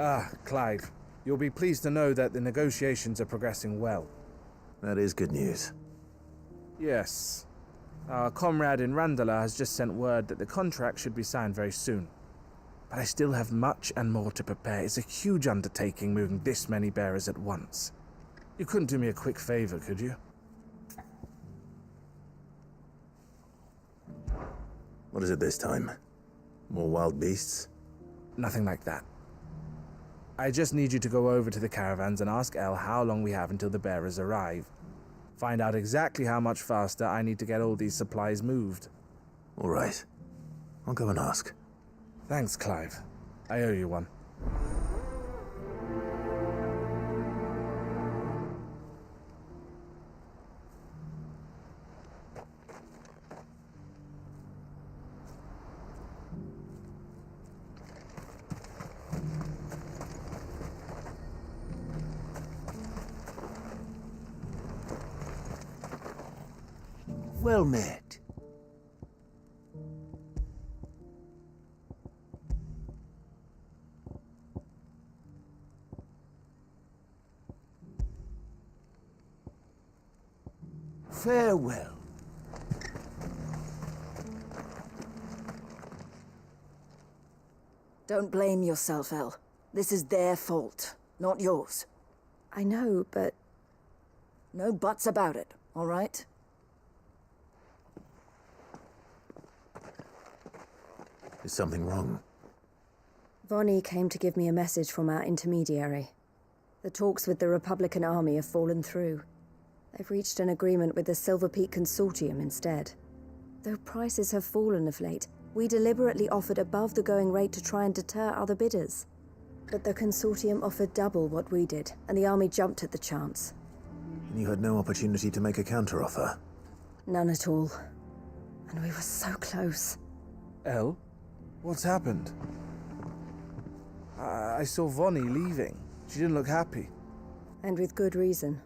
Ah, Clive. You'll be pleased to know that the negotiations are progressing well. That is good news. Yes. Our comrade in Randala has just sent word that the contract should be signed very soon. But I still have much and more to prepare. It's a huge undertaking moving this many bearers at once. You couldn't do me a quick favor, could you? What is it this time? More wild beasts? Nothing like that. I just need you to go over to the caravans and ask El how long we have until the bearers arrive. Find out exactly how much faster I need to get all these supplies moved. All right. I'll go and ask. Thanks, Clive. I owe you one. Well met. Farewell. Don't blame yourself, Elle. This is their fault, not yours. I know, but... No buts about it, all right? Is something wrong? Vonnie came to give me a message from our intermediary. The talks with the Republican Army have fallen through. They've reached an agreement with the Silver Peak Consortium instead. Though prices have fallen of late, we deliberately offered above the going rate to try and deter other bidders. But the Consortium offered double what we did, and the Army jumped at the chance. And you had no opportunity to make a counteroffer? None at all. And we were so close. Elle? What's happened? I saw Vonnie leaving. She didn't look happy. And with good reason.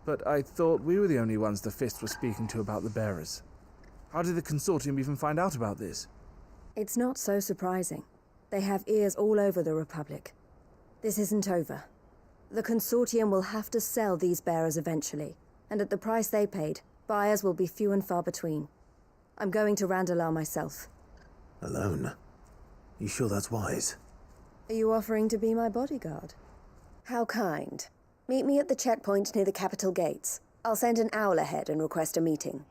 But I thought we were the only ones the Fist were speaking to about the bearers. How did the Consortium even find out about this? It's not so surprising. They have ears all over the Republic. This isn't over. The Consortium will have to sell these bearers eventually, and at the price they paid, buyers will be few and far between. I'm going to Randalar myself. Alone? You sure that's wise? Are you offering to be my bodyguard? How kind. Meet me at the checkpoint near the Capital Gates. I'll send an owl ahead and request a meeting.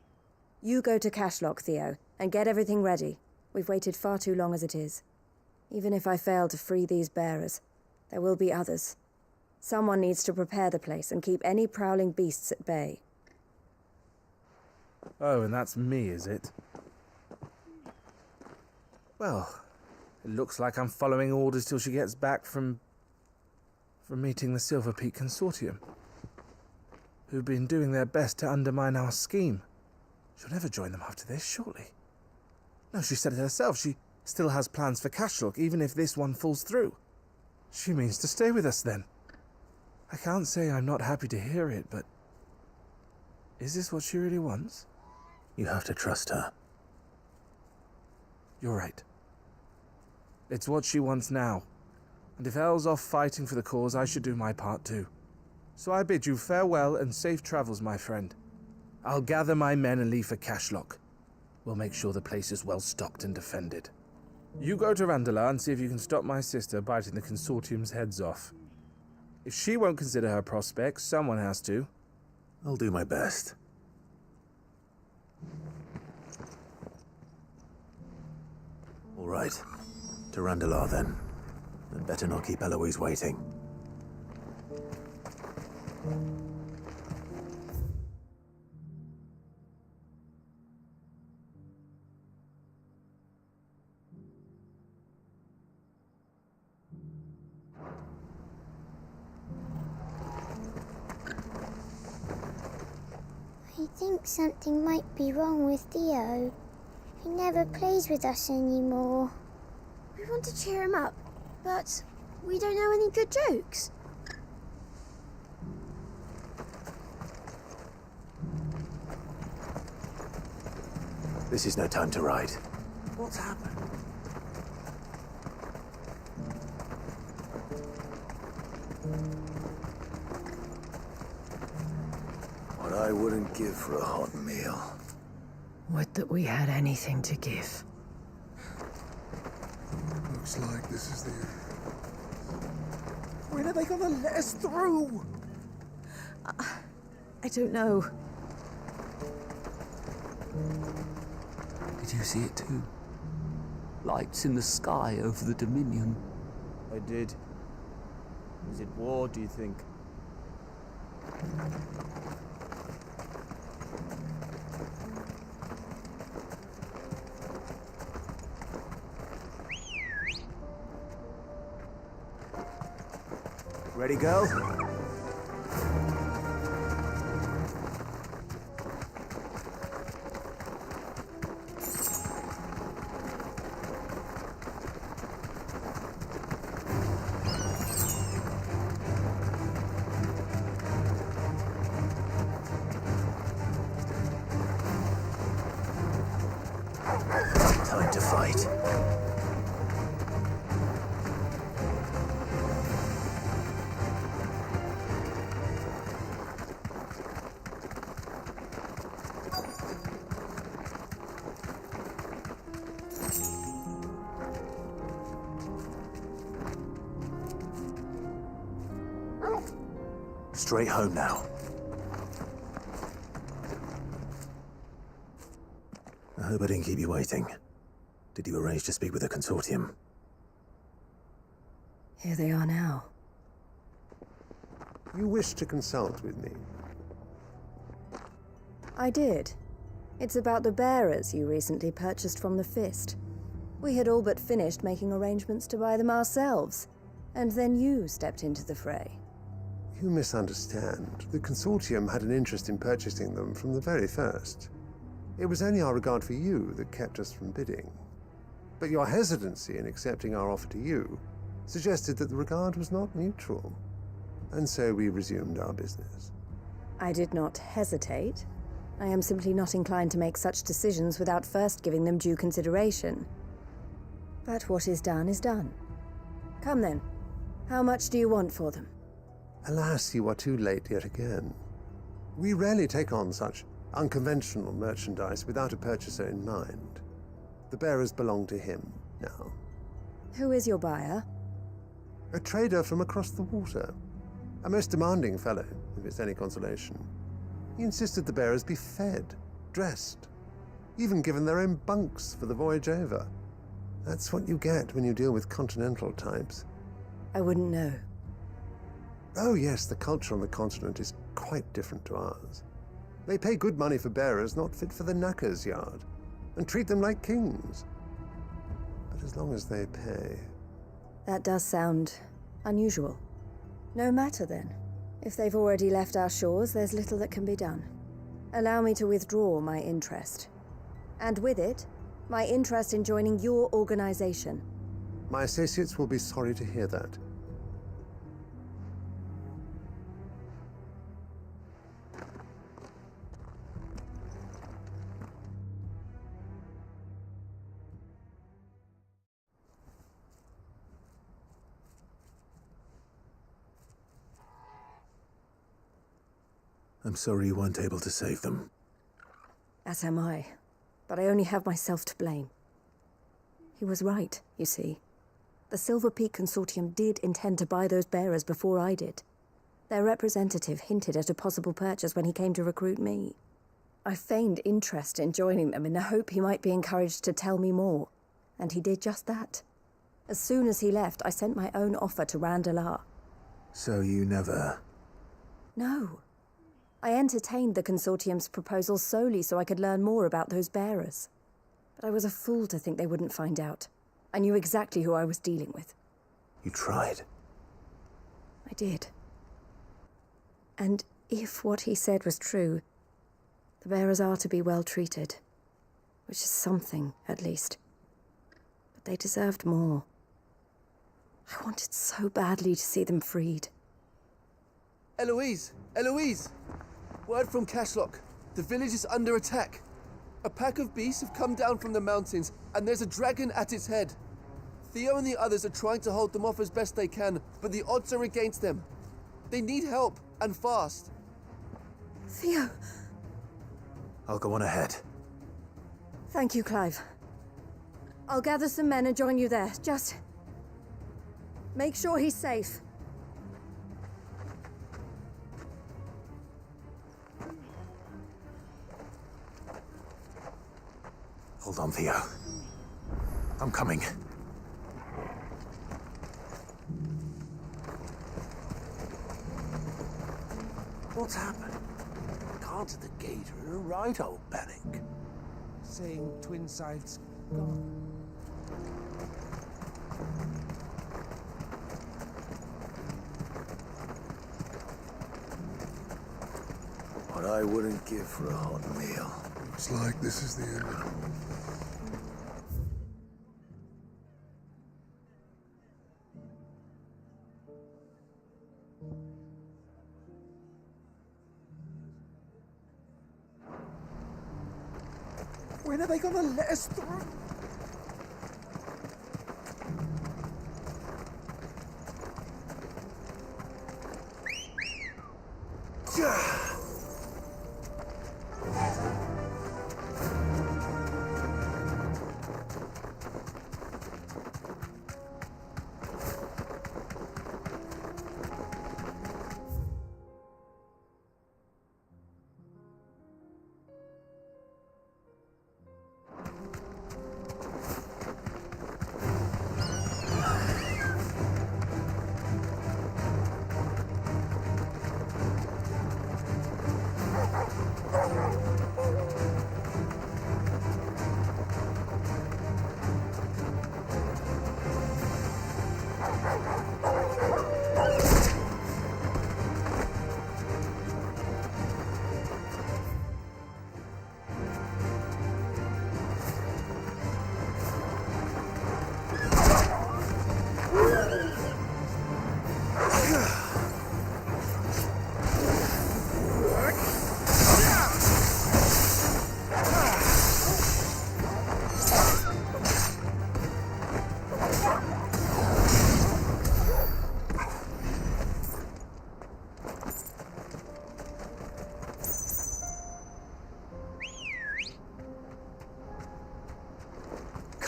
You go to Cashlock, Theo, and get everything ready. We've waited far too long as it is. Even if I fail to free these bearers, there will be others. Someone needs to prepare the place and keep any prowling beasts at bay. Oh, and that's me, is it? Well, it looks like I'm following orders till she gets back from meeting the Silver Peak Consortium, who've been doing their best to undermine our scheme. She'll never join them after this, surely. No, she said it herself. She still has plans for Cashlock, even if this one falls through. She means to stay with us, then. I can't say I'm not happy to hear it, but... is this what she really wants? You have to trust her. You're right. It's what she wants now. And if Elle's off fighting for the cause, I should do my part too. So I bid you farewell and safe travels, my friend. I'll gather my men and leave for Cashlock. We'll make sure the place is well stocked and defended. You go to Randalar and see if you can stop my sister biting the Consortium's heads off. If she won't consider her prospects, someone has to. I'll do my best. All right. To Randalar, then. And better not keep Eloise waiting. I think something might be wrong with Theo. He never plays with us anymore. We want to cheer him up, but we don't know any good jokes. This is no time to ride. What's happened? What I wouldn't give for a hot meal. Would that we had anything to give. Looks like this is the end. When are they gonna let us through? I don't know. Did you see it too? Lights in the sky over the Dominion. I did. Is it war, do you think? Ready, girl? Time to fight. Straight home now. I hope I didn't keep you waiting. Did you arrange to speak with the consortium? Here they are now. You wish to consult with me? I did. It's about the bearers you recently purchased from the Fist. We had all but finished making arrangements to buy them ourselves, and then you stepped into the fray. You misunderstand. The consortium had an interest in purchasing them from the very first. It was only our regard for you that kept us from bidding. But your hesitancy in accepting our offer to you suggested that the regard was not mutual. And so we resumed our business. I did not hesitate. I am simply not inclined to make such decisions without first giving them due consideration. But what is done is done. Come then. How much do you want for them? Alas, you are too late yet again. We rarely take on such unconventional merchandise without a purchaser in mind. The bearers belong to him now. Who is your buyer? A trader from across the water. A most demanding fellow, if it's any consolation. He insisted the bearers be fed, dressed, even given their own bunks for the voyage over. That's what you get when you deal with continental types. I wouldn't know. Oh yes, the culture on the continent is quite different to ours. They pay good money for bearers not fit for the knacker's yard, and treat them like kings. But as long as they pay... That does sound unusual. No matter then. If they've already left our shores, there's little that can be done. Allow me to withdraw my interest. And with it, my interest in joining your organization. My associates will be sorry to hear that. I'm sorry you weren't able to save them. As am I. But I only have myself to blame. He was right, you see. The Silver Peak Consortium did intend to buy those bearers before I did. Their representative hinted at a possible purchase when he came to recruit me. I feigned interest in joining them in the hope he might be encouraged to tell me more, and he did just that. As soon as he left, I sent my own offer to Randalar. So you never... No. I entertained the Consortium's proposal solely so I could learn more about those bearers. But I was a fool to think they wouldn't find out. I knew exactly who I was dealing with. You tried. I did. And if what he said was true, the bearers are to be well treated. Which is something, at least. But they deserved more. I wanted so badly to see them freed. Eloise! Eloise! Word from Cashlock. The village is under attack. A pack of beasts have come down from the mountains, and there's a dragon at its head. Theo and the others are trying to hold them off as best they can, but the odds are against them. They need help, and fast. Theo! I'll go on ahead. Thank you, Clive. I'll gather some men and join you there. Just... make sure he's safe. Hold on, Theo. I'm coming. What's happened? Guards at the gate are in a right old panic. Saying Twin Sides gone. What I wouldn't give for a hot meal. Looks like this is the end. When are they gonna let us through?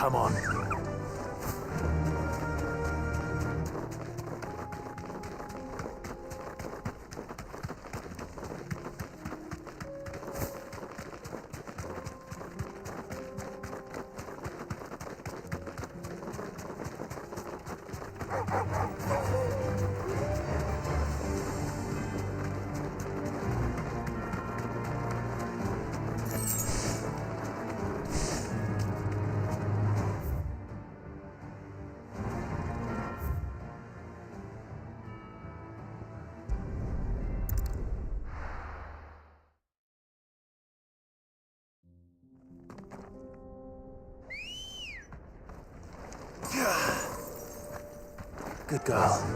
Come on. Good girl.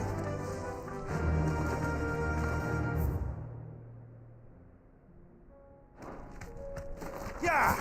Yeah!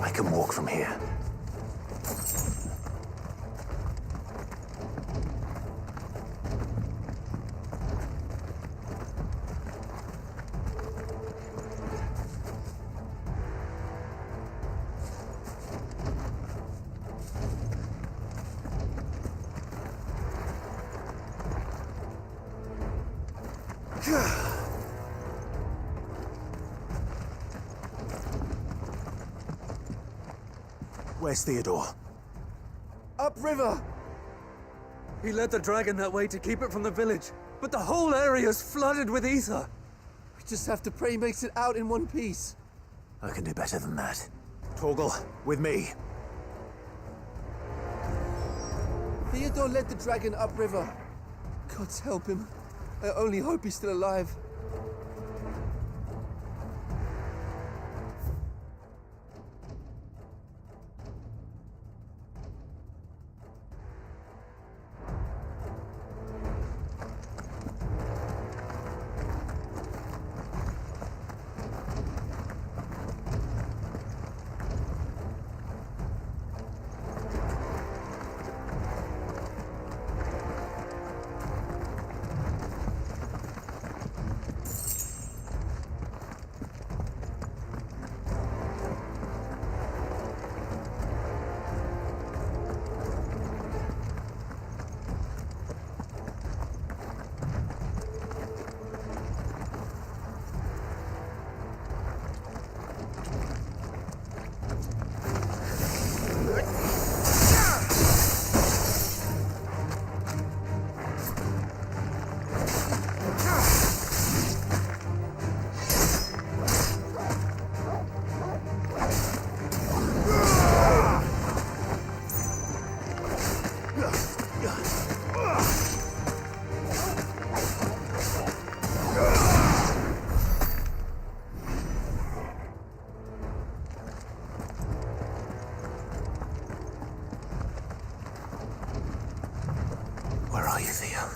I can walk from here. Where's Theodore? Upriver! He led the dragon that way to keep it from the village, but the whole area's flooded with ether. We just have to pray he makes it out in one piece. I can do better than that. Torgal, with me. Theodore led the dragon upriver. God's help him. I only hope he's still alive. Where are you, Theo?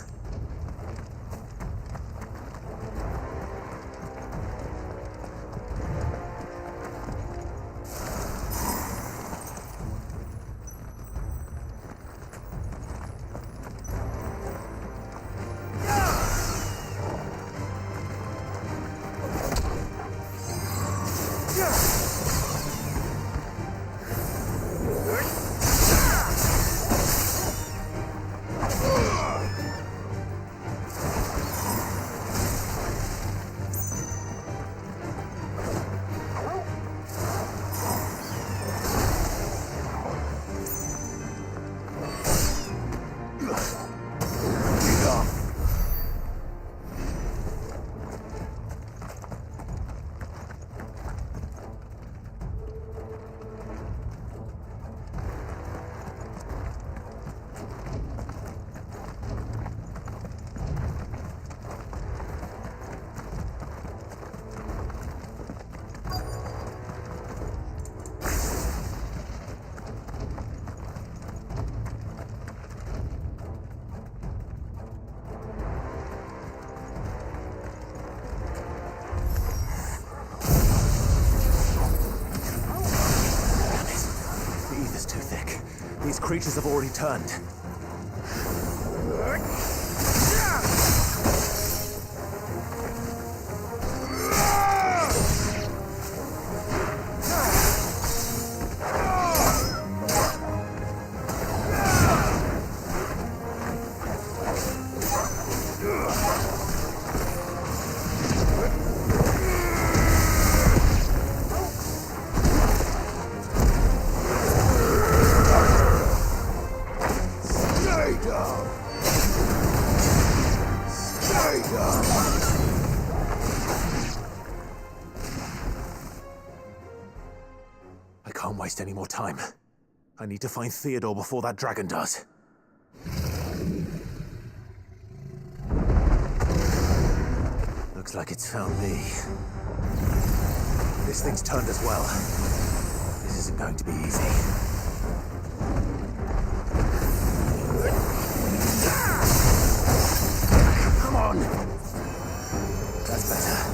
creatures have already turned. I can't waste any more time. I need to find Theodore before that dragon does. Looks like it's found me. This thing's turned as well. This isn't going to be easy. Come on! That's better.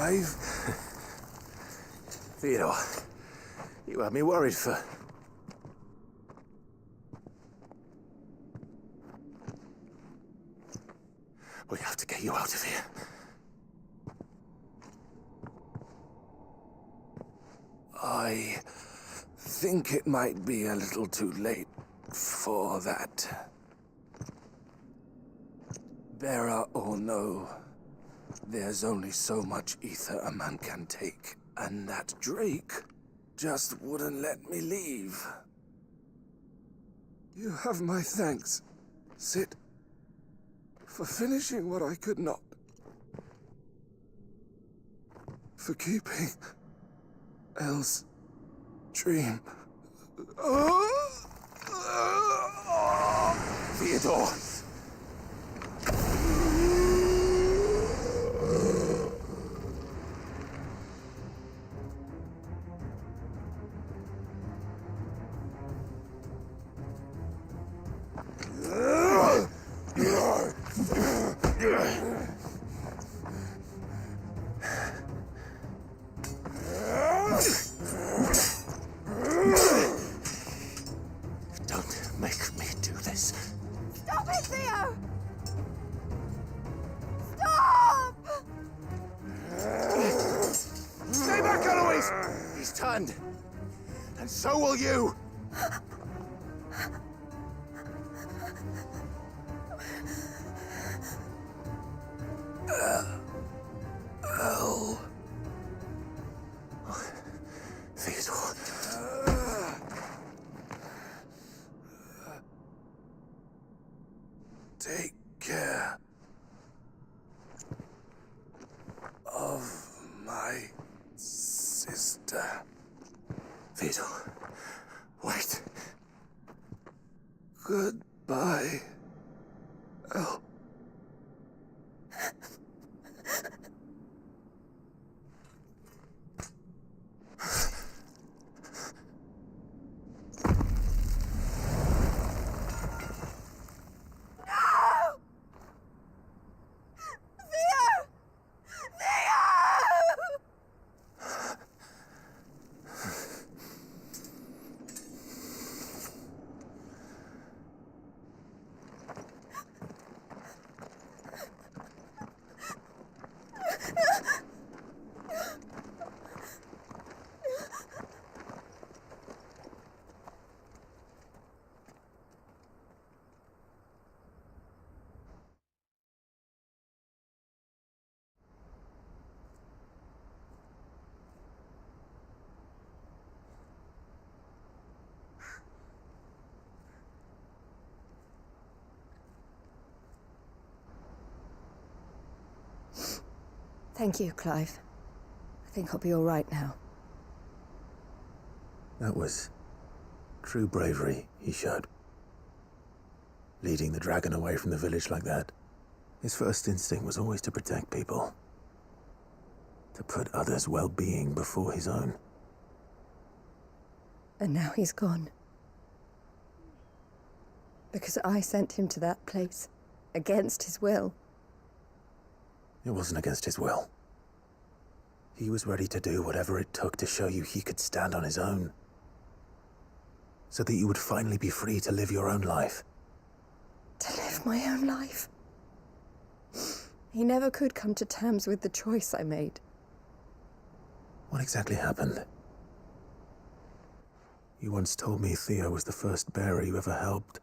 alive? Theodore, you had me worried for... We have to get you out of here. I think it might be a little too late for that. Bearer or no, there's only so much ether a man can take, and that Drake just wouldn't let me leave. You have my thanks, Sid, for finishing what I could not. For keeping Elle's dream. Theodore! Don't make me do this. Stop it, Theo! Stop! Stay back, Eloise! He's turned. And so will you! Elle. Theodore. Take care of my sister. Theodore. Wait. Goodbye, Elle. Thank you, Clive. I think I'll be all right now. That was true bravery he showed. Leading the dragon away from the village like that. His first instinct was always to protect people. To put others' well-being before his own. And now he's gone. Because I sent him to that place, against his will. It wasn't against his will. He was ready to do whatever it took to show you he could stand on his own. So that you would finally be free to live your own life. To live my own life. He never could come to terms with the choice I made. What exactly happened? You once told me Theo was the first bearer you ever helped.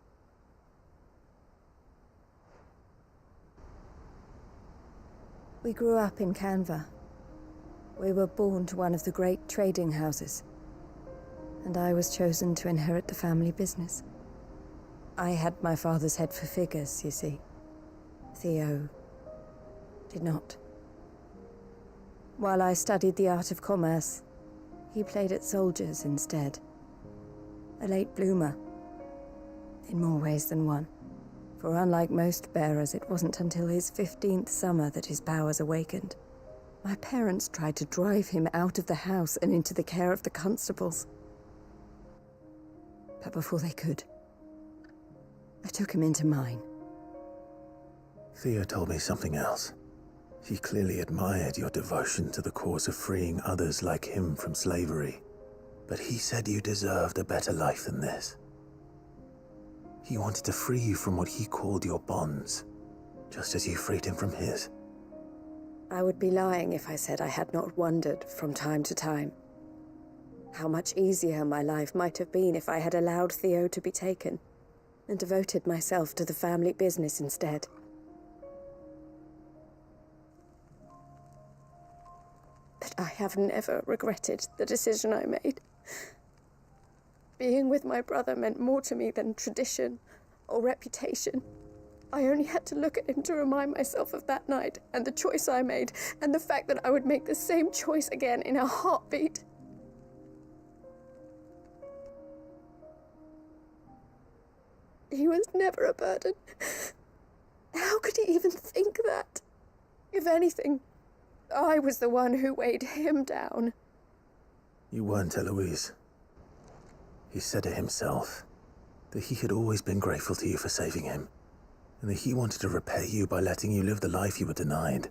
We grew up in Canva. We were born to one of the great trading houses. And I was chosen to inherit the family business. I had my father's head for figures, you see. Theo did not. While I studied the art of commerce, he played at soldiers instead. A late bloomer, in more ways than one. For unlike most bearers, it wasn't until his 15th summer that his powers awakened. My parents tried to drive him out of the house and into the care of the constables. But before they could, I took him into mine. Theo told me something else. He clearly admired your devotion to the cause of freeing others like him from slavery. But he said you deserved a better life than this. He wanted to free you from what he called your bonds, just as you freed him from his. I would be lying if I said I had not wondered from time to time how much easier my life might have been if I had allowed Theo to be taken and devoted myself to the family business instead. But I have never regretted the decision I made. Being with my brother meant more to me than tradition or reputation. I only had to look at him to remind myself of that night and the choice I made and the fact that I would make the same choice again in a heartbeat. He was never a burden. How could he even think that? If anything, I was the one who weighed him down. You weren't, Eloise. He said it himself, that he had always been grateful to you for saving him, and that he wanted to repay you by letting you live the life you were denied.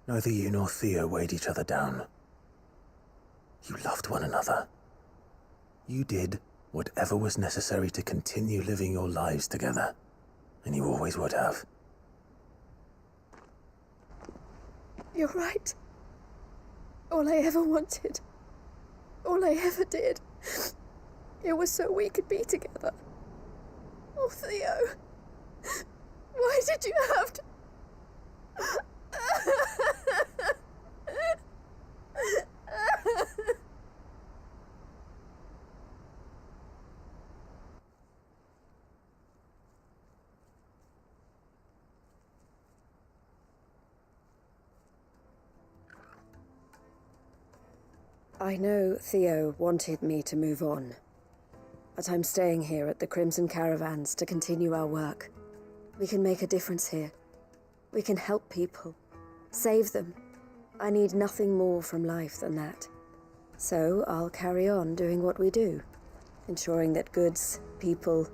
Neither you nor Theo weighed each other down. You loved one another. You did whatever was necessary to continue living your lives together, and you always would have. You're right. All I ever wanted, all I ever did, it was so we could be together. Oh, Theo, why did you have to... I know Theo wanted me to move on, but I'm staying here at the Crimson Caravans to continue our work. We can make a difference here. We can help people, save them. I need nothing more from life than that. So I'll carry on doing what we do, ensuring that goods, people,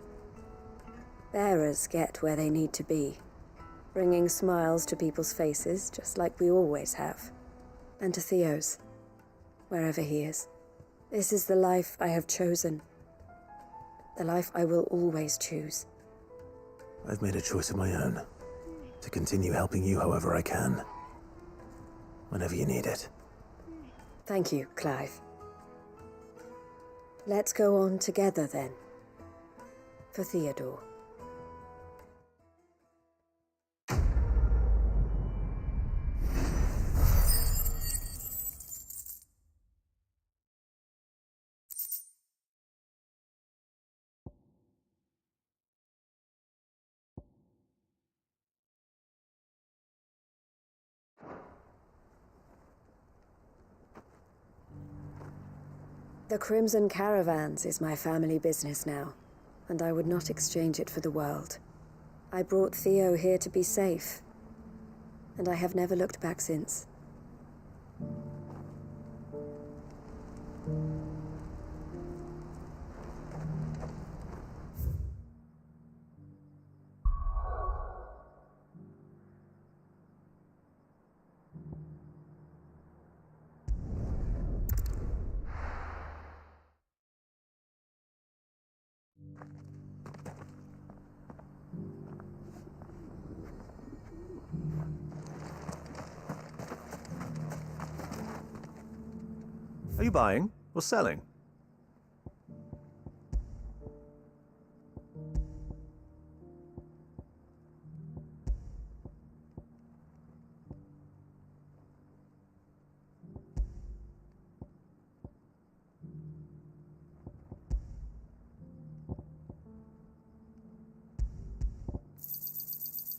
bearers get where they need to be, bringing smiles to people's faces just like we always have, and to Theo's. Wherever he is. This is the life I have chosen. The life I will always choose. I've made a choice of my own, to continue helping you however I can, whenever you need it. Thank you, Clive. Let's go on together then. For Theodore. The Crimson Caravans is my family business now, and I would not exchange it for the world. I brought Theo here to be safe, and I have never looked back since. Are you buying or selling?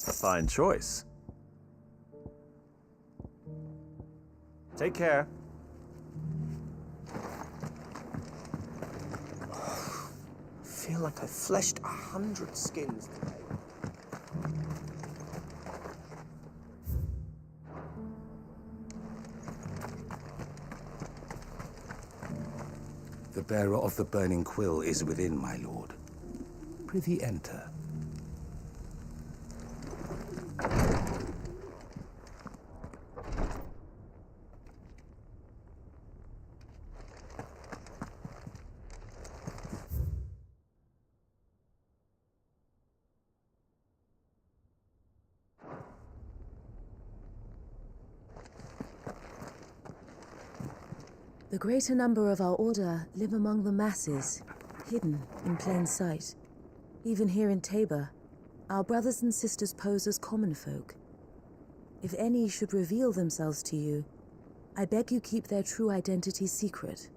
A fine choice. Take care. I feel like I fleshed 100 skins today. The bearer of the burning quill is within, my lord. Prithee enter. The greater number of our order live among the masses, hidden in plain sight. Even here in Tabor, our brothers and sisters pose as common folk. If any should reveal themselves to you, I beg you keep their true identity secret.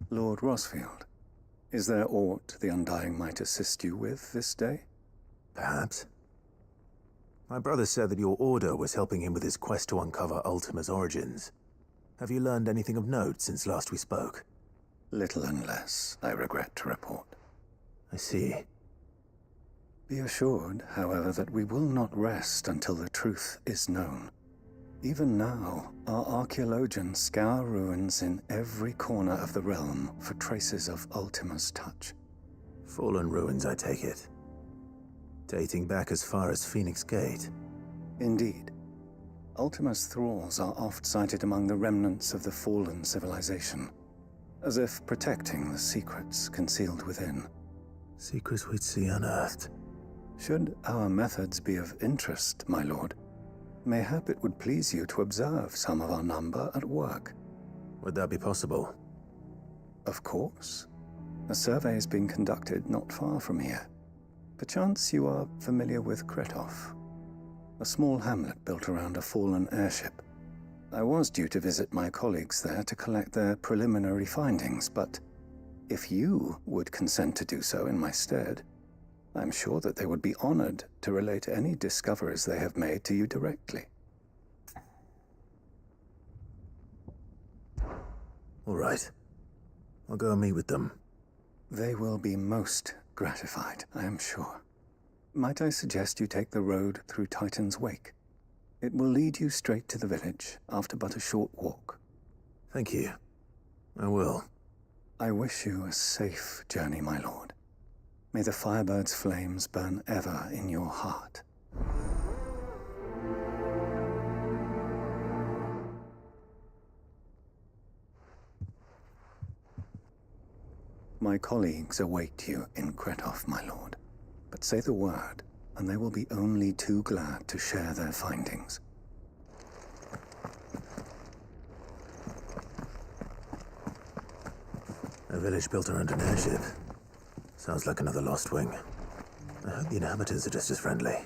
Lord Rosfield, is there aught the Undying might assist you with this day? Perhaps. My brother said that your order was helping him with his quest to uncover Ultima's origins. Have you learned anything of note since last we spoke? Little unless, I regret to report. I see. Be assured, however, that we will not rest until the truth is known. Even now, our archaeologians scour ruins in every corner of the realm for traces of Ultima's touch. Fallen ruins, I take it. Dating back as far as Phoenix Gate. Indeed. Ultima's thralls are oft sighted among the remnants of the fallen civilization, as if protecting the secrets concealed within. Secrets we'd see unearthed. Should our methods be of interest, my lord, mayhap it would please you to observe some of our number at work. Would that be possible? Of course. A survey is being conducted not far from here. Perchance you are familiar with Kretov, a small hamlet built around a fallen airship. I was due to visit my colleagues there to collect their preliminary findings, but if you would consent to do so in my stead, I'm sure that they would be honored to relate any discoveries they have made to you directly. All right. I'll go and meet with them. They will be most gratified, I am sure. Might I suggest you take the road through Titan's Wake? It will lead you straight to the village after but a short walk. Thank you. I will. I wish you a safe journey, my lord. May the Firebird's flames burn ever in your heart. My colleagues await you in Kretov, my lord. But say the word, and they will be only too glad to share their findings. A village built around an airship. Sounds like another Lost Wing. I hope the inhabitants are just as friendly.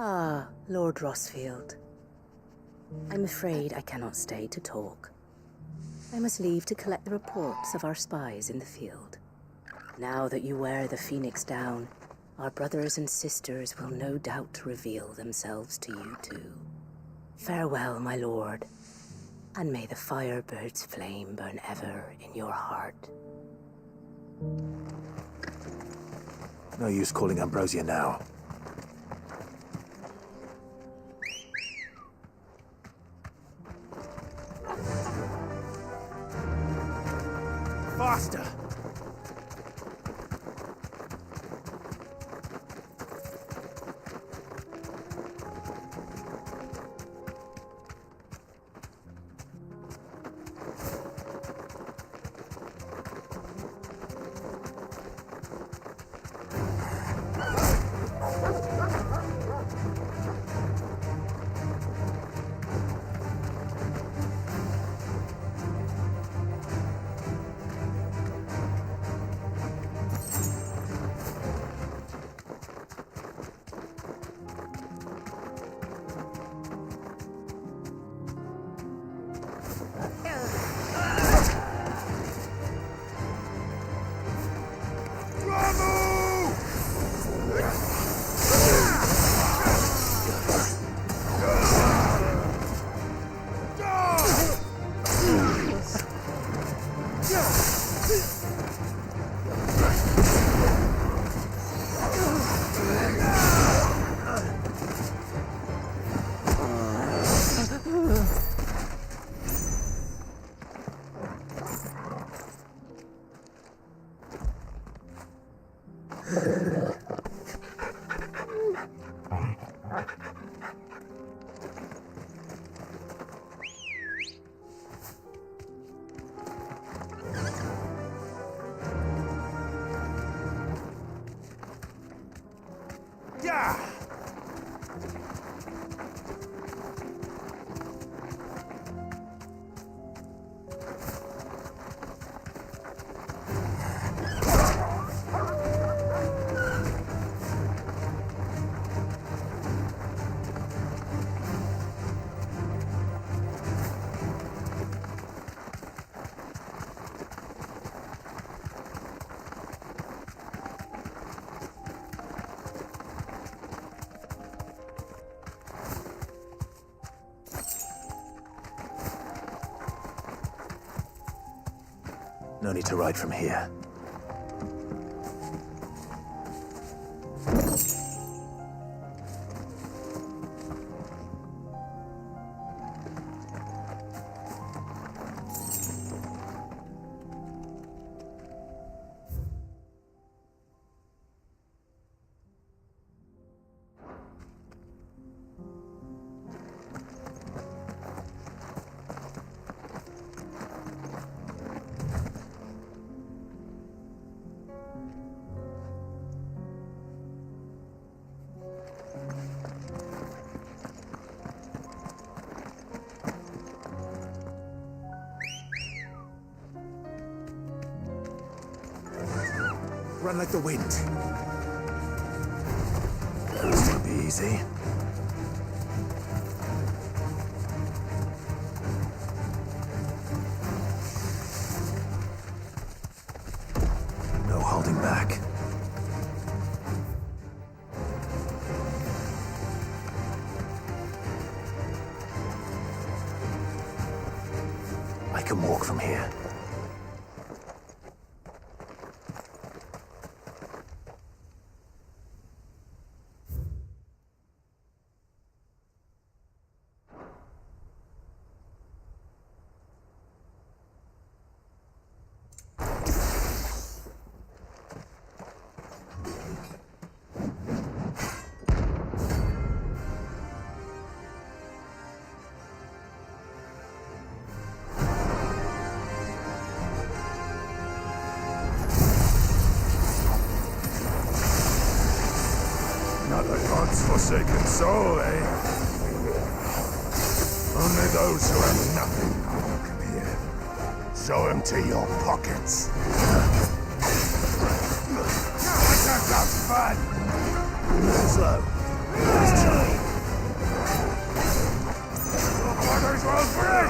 Ah, Lord Rosfield. I'm afraid I cannot stay to talk. I must leave to collect the reports of our spies in the field. Now that you wear the Phoenix down, our brothers and sisters will no doubt reveal themselves to you too. Farewell, my lord, and may the Firebird's flame burn ever in your heart. No use calling Ambrosia now. Faster! No need to ride from here. Run like the wind. This won't be easy. No holding back. I can walk from here. Forsaken soul, eh? Only those who have nothing now come here. So empty your pockets. Let's have fun! Slow. Let's try. Your brothers will break!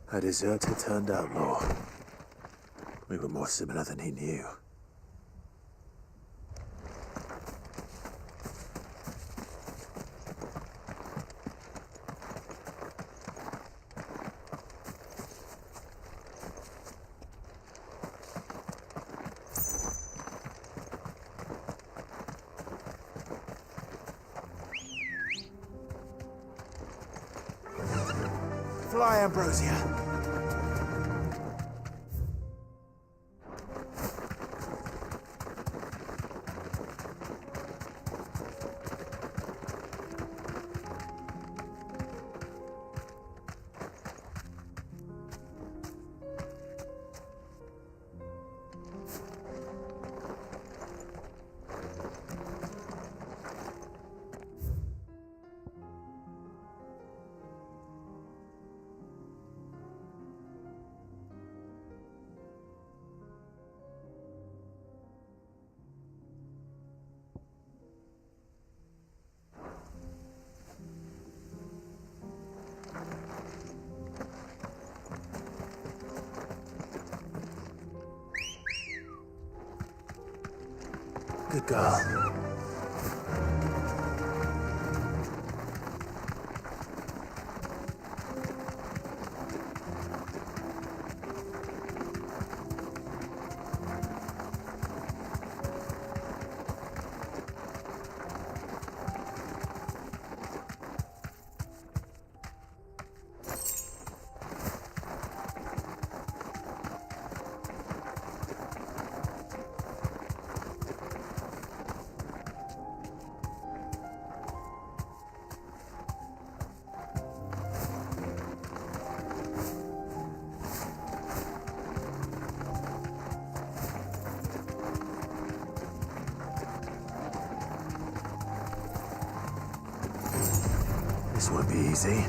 A deserter turned outlaw. We were more similar than he knew. Fly, Ambrosia. Good girl. This won't be easy.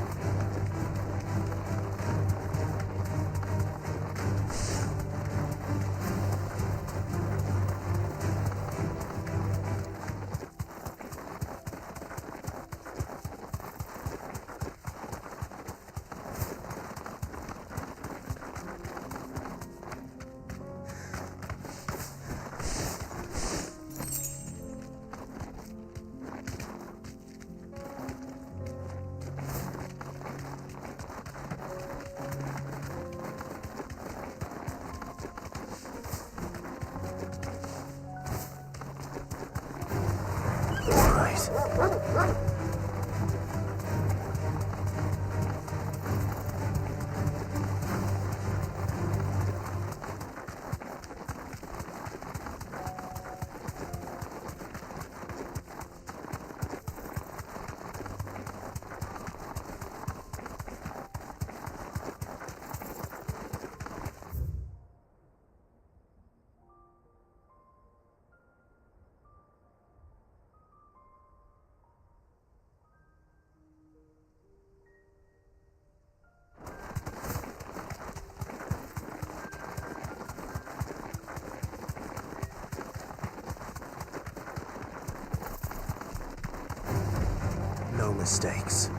No mistakes.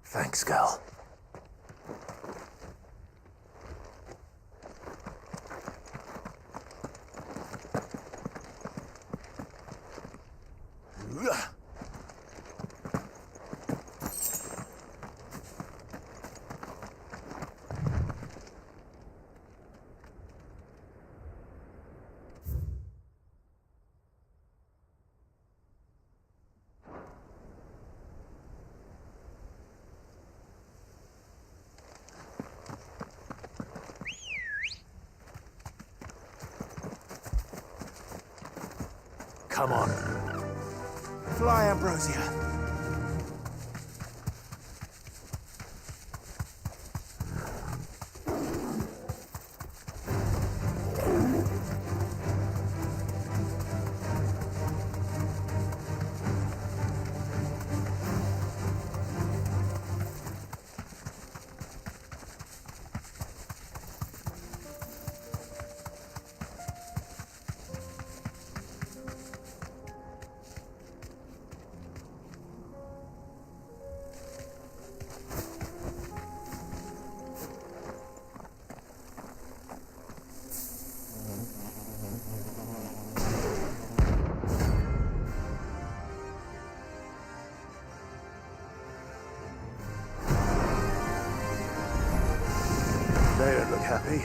Thanks, girl. Come on. Fly, Ambrosia. happy.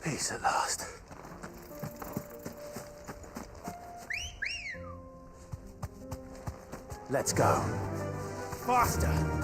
Peace at last. Let's go. Faster!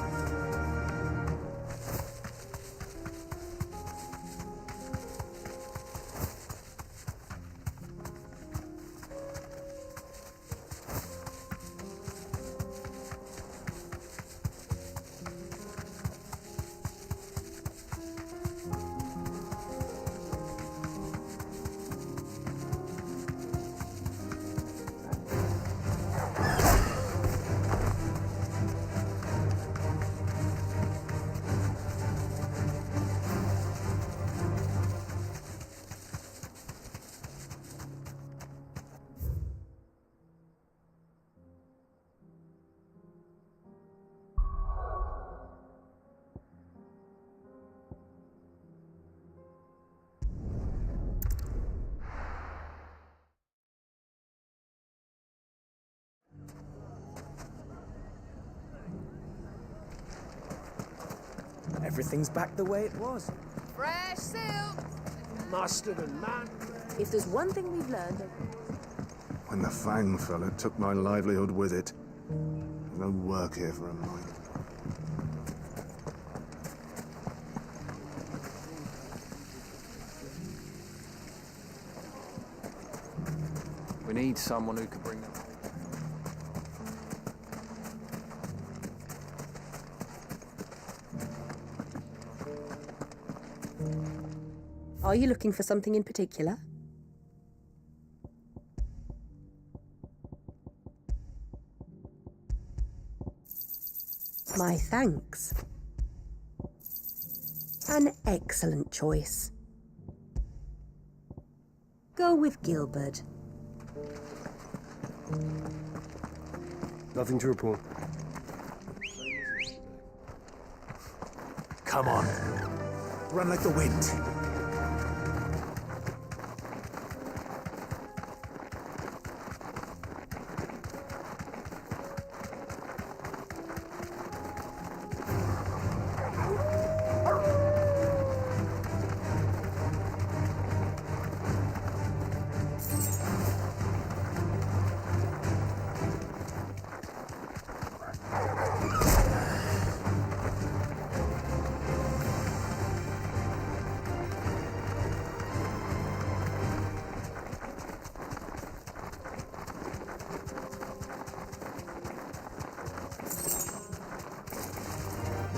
Everything's back the way it was. Fresh silk! Mustard and man. If there's one thing we've learned... When the Fang fella took my livelihood with it, there's no work here for a month. We need someone who can bring them. Are you looking for something in particular? My thanks. An excellent choice. Go with Gilbert. Nothing to report. Come on. Run like the wind.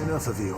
Enough of you,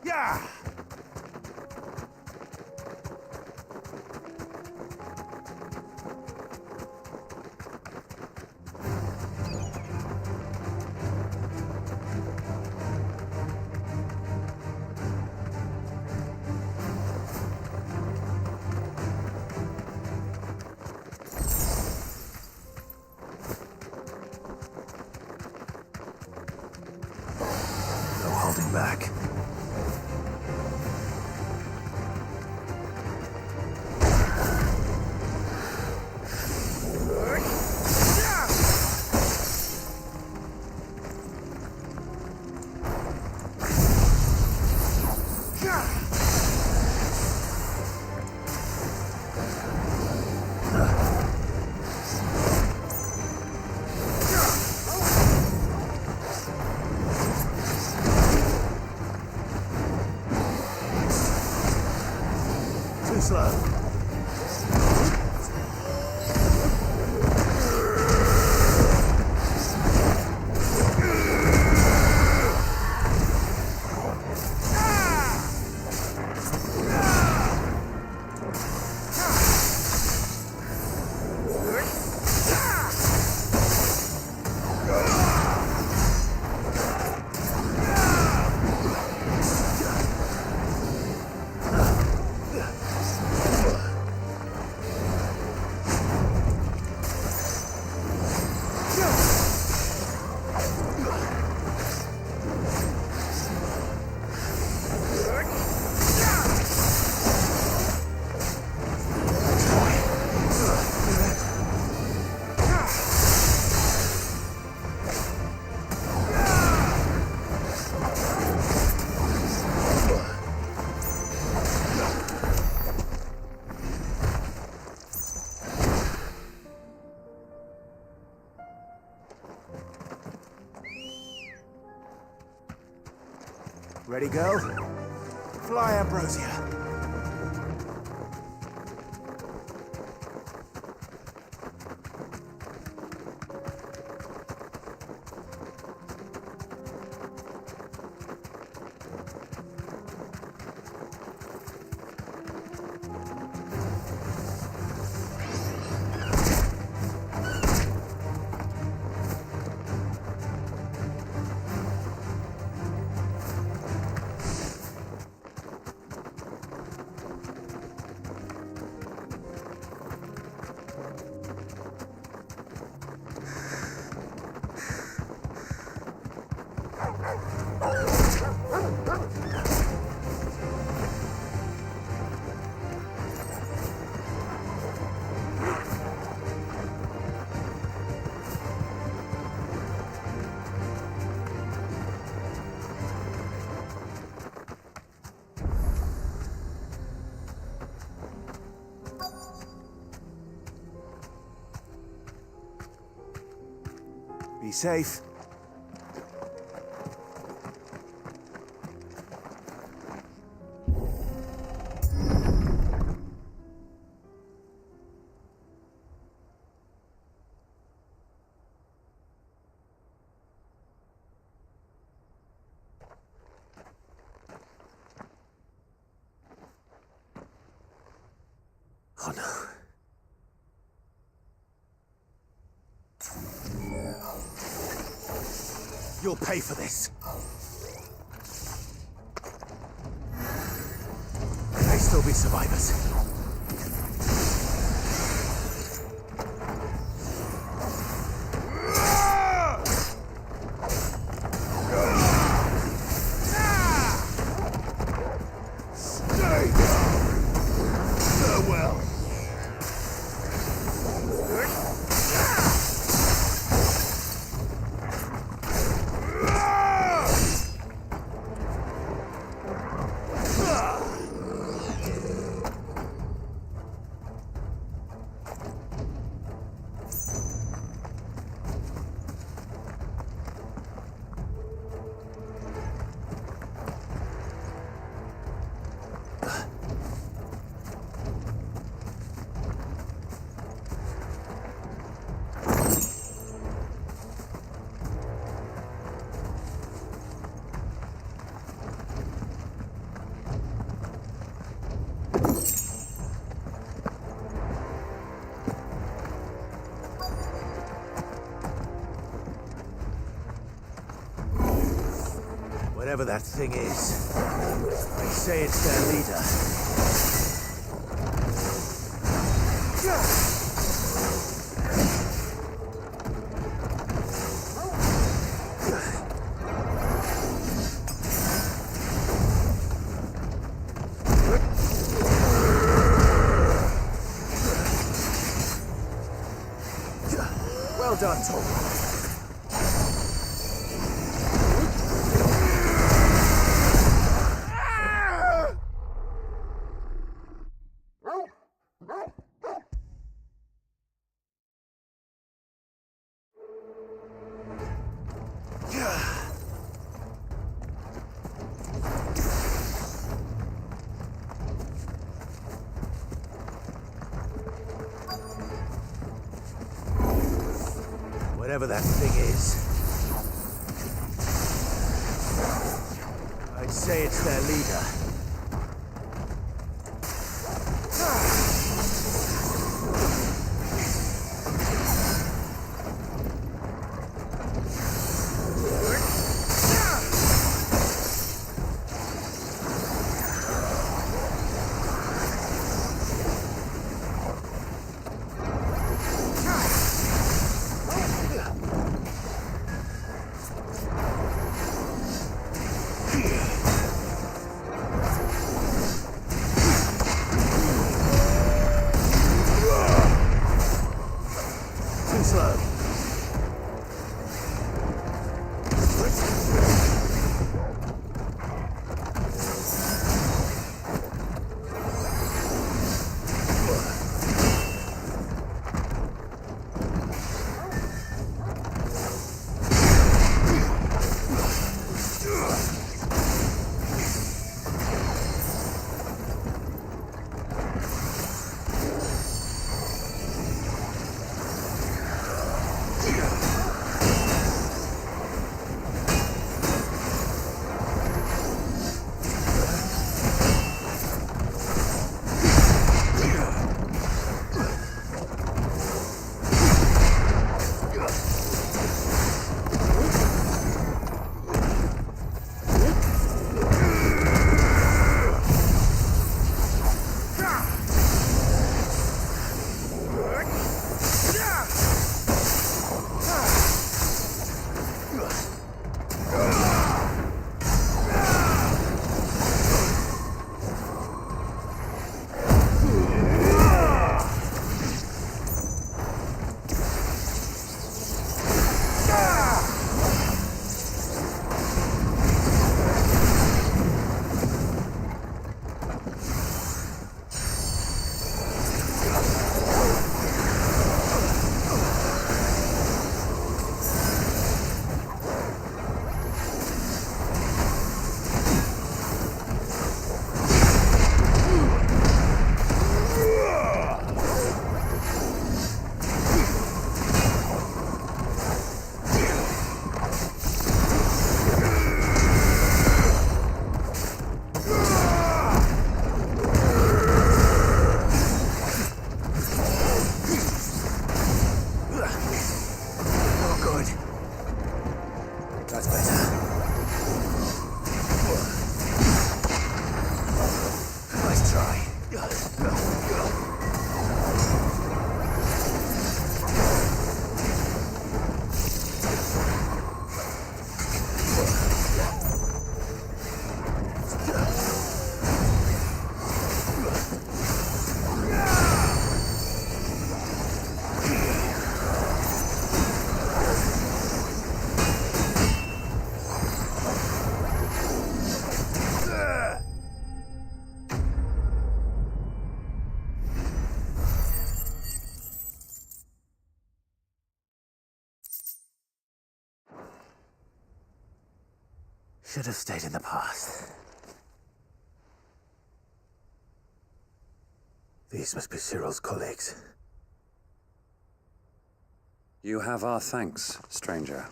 Yeah! No holding back. Too slow. Ready, girl? Fly, Ambrosia. Be safe. Oh no. You'll pay for this. May still be survivors. Stay down. Farewell. Whatever that thing is, I'd say it's their leader. Well done, Tom. Whatever that thing is, I'd say it's their leader. Should have stayed in the past. These must be Cyril's colleagues. You have our thanks, stranger.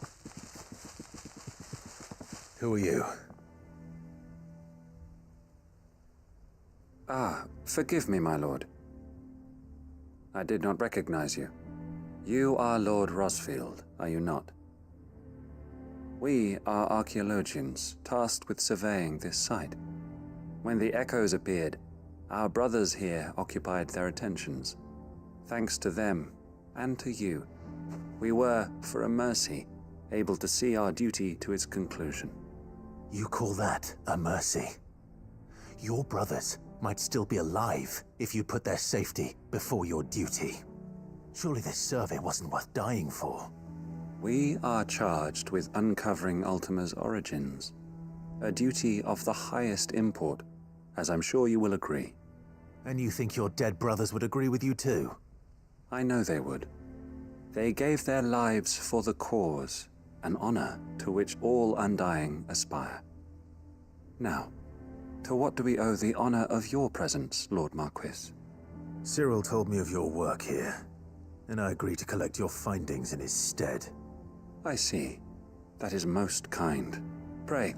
Who are you? Ah, forgive me, my lord. I did not recognize you. You are Lord Rosfield, are you not? We are archaeologians tasked with surveying this site. When the echoes appeared, our brothers here occupied their attentions. Thanks to them, and to you, we were, for a mercy, able to see our duty to its conclusion. You call that a mercy? Your brothers might still be alive if you put their safety before your duty. Surely this survey wasn't worth dying for. We are charged with uncovering Ultima's origins, a duty of the highest import, as I'm sure you will agree. And you think your dead brothers would agree with you too? I know they would. They gave their lives for the cause, an honor to which all undying aspire. Now, to what do we owe the honor of your presence, Lord Marquis? Cyril told me of your work here, and I agreed to collect your findings in his stead. I see. That is most kind. Pray,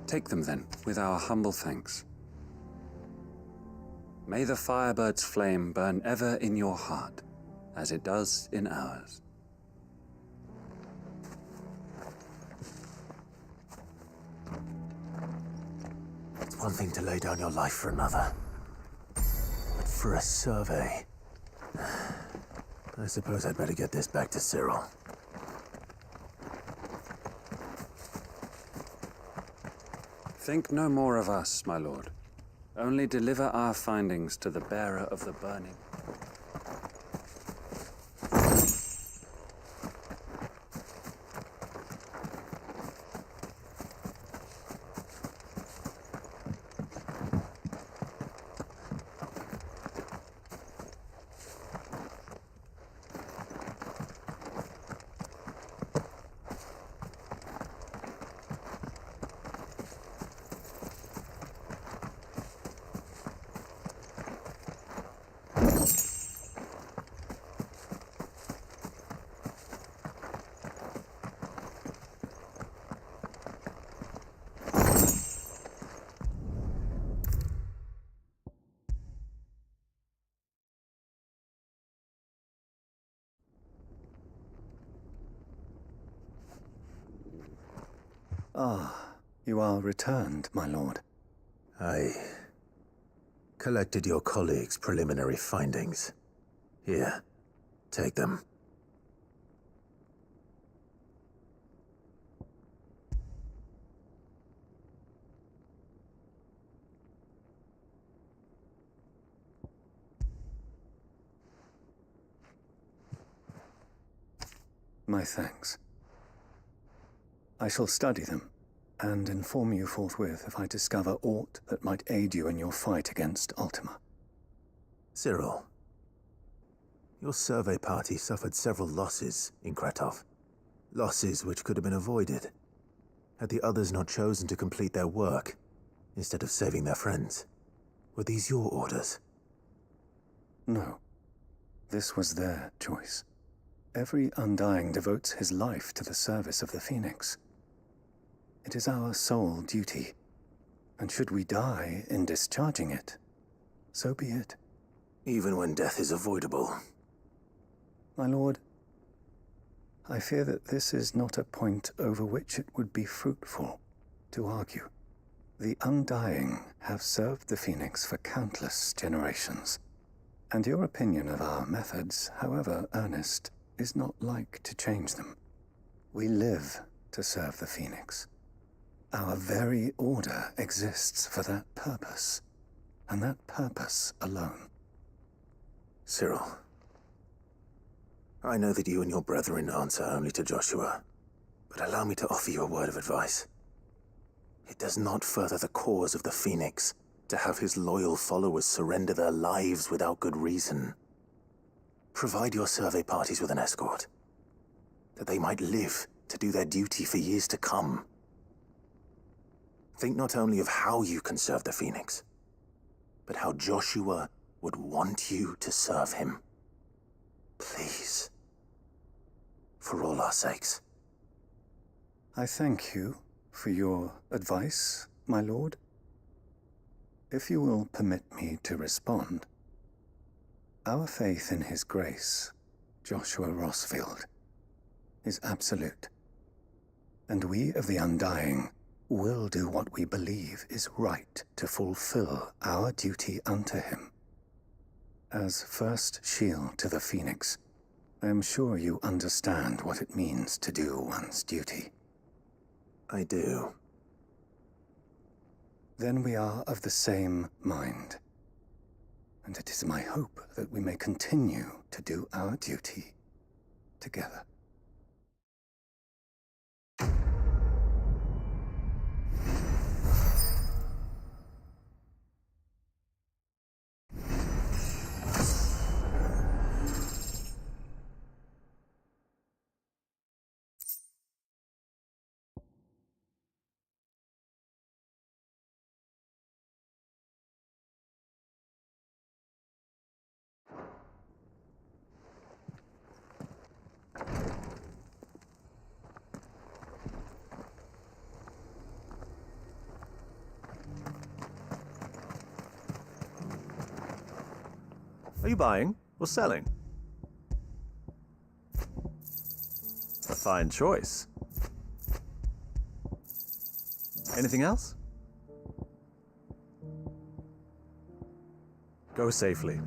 take them then, with our humble thanks. May the Firebird's flame burn ever in your heart, as it does in ours. It's one thing to lay down your life for another, but for a survey, I suppose I'd better get this back to Cyril. Think no more of us, my lord. Only deliver our findings to the bearer of the burning. Ah, you are returned, my lord. I collected your colleagues' preliminary findings. Here, take them. My thanks. I shall study them, and inform you forthwith if I discover aught that might aid you in your fight against Ultima. Cyril, your survey party suffered several losses in Kretov. Losses which could have been avoided, had the others not chosen to complete their work, instead of saving their friends. Were these your orders? No. This was their choice. Every Undying devotes his life to the service of the Phoenix. It is our sole duty, and should we die in discharging it, so be it. Even when death is avoidable. My lord, I fear that this is not a point over which it would be fruitful to argue. The Undying have served the Phoenix for countless generations, and your opinion of our methods, however earnest, is not like to change them. We live to serve the Phoenix. Our very order exists for that purpose, and that purpose alone. Cyril, I know that you and your brethren answer only to Joshua, but allow me to offer you a word of advice. It does not further the cause of the Phoenix to have his loyal followers surrender their lives without good reason. Provide your survey parties with an escort, that they might live to do their duty for years to come. Think not only of how you can serve the Phoenix, but how Joshua would want you to serve him. Please. For all our sakes. I thank you for your advice, my lord. If you will permit me to respond, our faith in his grace, Joshua Rossfield, is absolute. And we of the Undying will do what we believe is right to fulfill our duty unto him. As first shield to the Phoenix, I am sure you understand what it means to do one's duty. I do. Then we are of the same mind. And it is my hope that we may continue to do our duty together. Are you buying or selling? A fine choice. Anything else? Go safely.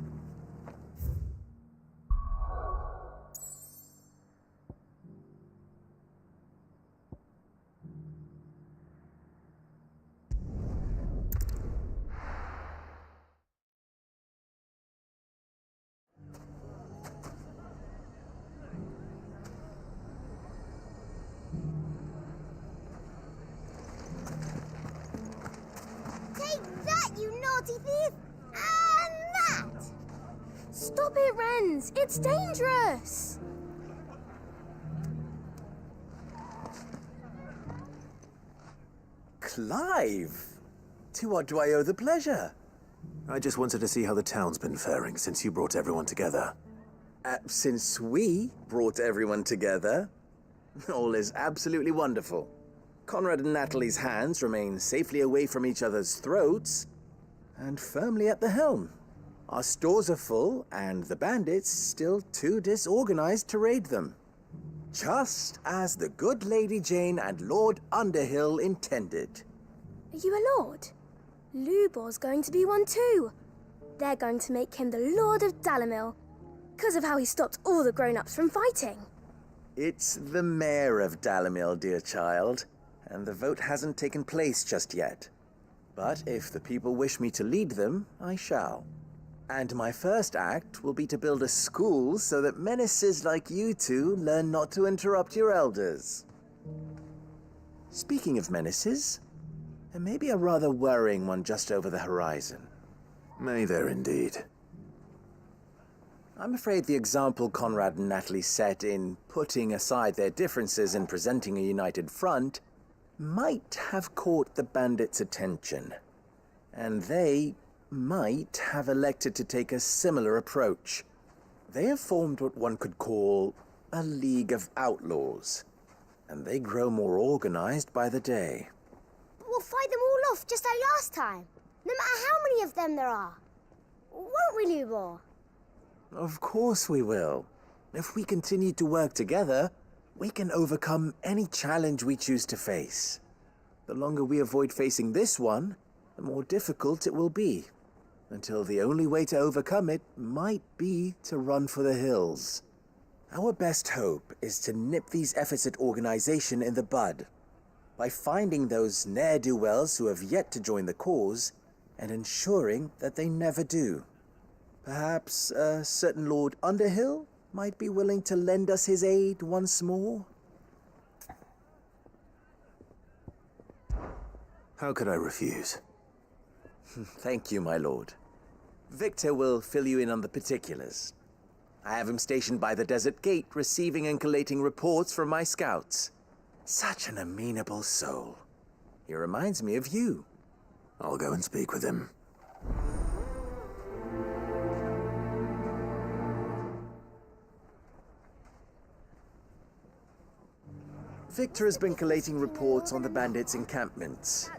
Stop it, Renz! It's dangerous! Clive! To what do I owe the pleasure? I just wanted to see how the town's been faring since you brought everyone together. Since we brought everyone together, all is absolutely wonderful. Conrad and Natalie's hands remain safely away from each other's throats and firmly at the helm. Our stores are full, and the bandits still too disorganized to raid them. Just as the good Lady Jane and Lord Underhill intended. Are you a lord? Lubor's going to be one too. They're going to make him the Lord of Dalimil, because of how he stopped all the grown-ups from fighting. It's the mayor of Dalimil, dear child, and the vote hasn't taken place just yet. But if the people wish me to lead them, I shall. And my first act will be to build a school so that menaces like you two learn not to interrupt your elders. Speaking of menaces, there may be a rather worrying one just over the horizon. May there indeed. I'm afraid the example Conrad and Natalie set in putting aside their differences and presenting a united front might have caught the bandits' attention. And they might have elected to take a similar approach. They have formed what one could call a League of Outlaws, and they grow more organized by the day. But we'll fight them all off just like last time, no matter how many of them there are. Won't we, Lubor? Of course we will. If we continue to work together, we can overcome any challenge we choose to face. The longer we avoid facing this one, the more difficult it will be, until the only way to overcome it might be to run for the hills. Our best hope is to nip these efforts at organization in the bud, by finding those ne'er-do-wells who have yet to join the cause, and ensuring that they never do. Perhaps a certain Lord Underhill might be willing to lend us his aid once more? How could I refuse? Thank you, my lord. Victor will fill you in on the particulars. I have him stationed by the desert gate, receiving and collating reports from my scouts. Such an amenable soul. He reminds me of you. I'll go and speak with him. Victor has been collating reports on the bandits' encampments.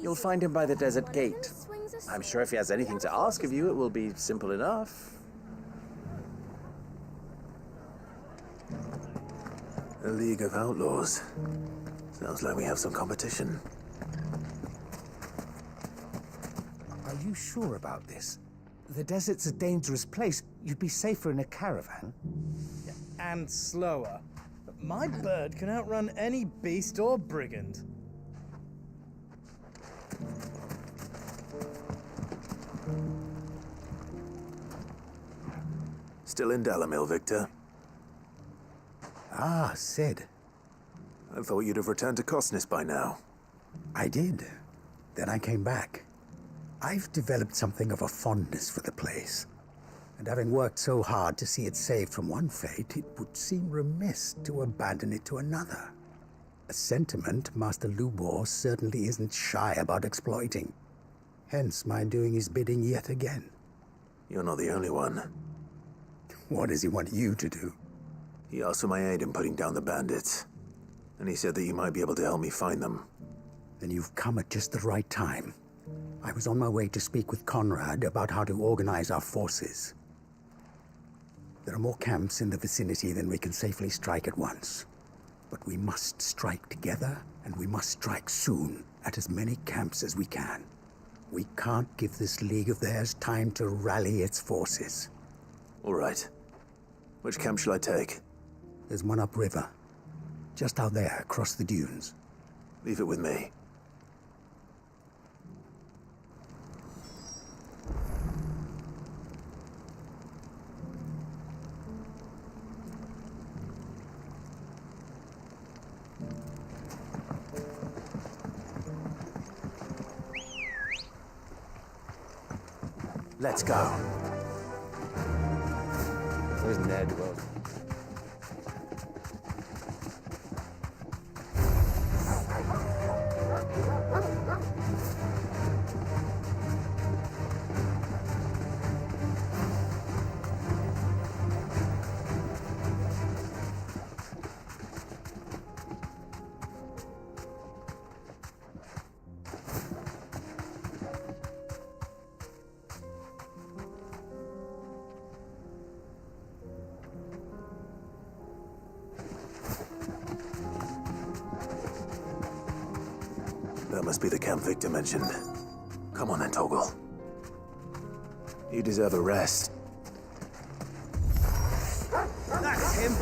You'll find him by the desert gate. I'm sure if he has anything to ask of you, it will be simple enough. A League of Outlaws. Sounds like we have some competition. Are you sure about this? The desert's a dangerous place. You'd be safer in a caravan. And slower. My bird can outrun any beast or brigand. Still in Dalamil, Victor? Ah, Sid. I thought you'd have returned to Cosnes by now. I did. Then I came back. I've developed something of a fondness for the place. And having worked so hard to see it saved from one fate, it would seem remiss to abandon it to another. A sentiment Master Lubor certainly isn't shy about exploiting. Hence my doing his bidding yet again. You're not the only one. What does he want you to do? He asked for my aid in putting down the bandits. And he said that you might be able to help me find them. Then you've come at just the right time. I was on my way to speak with Conrad about how to organize our forces. There are more camps in the vicinity than we can safely strike at once. But we must strike together, and we must strike soon at as many camps as we can. We can't give this league of theirs time to rally its forces. All right. Which camp shall I take? There's one upriver. Just out there, across the dunes. Leave it with me. Let's go. Where's Ned? Well, That must be the camp Victor mentioned. Come on then, Toggle. You deserve a rest. That's him!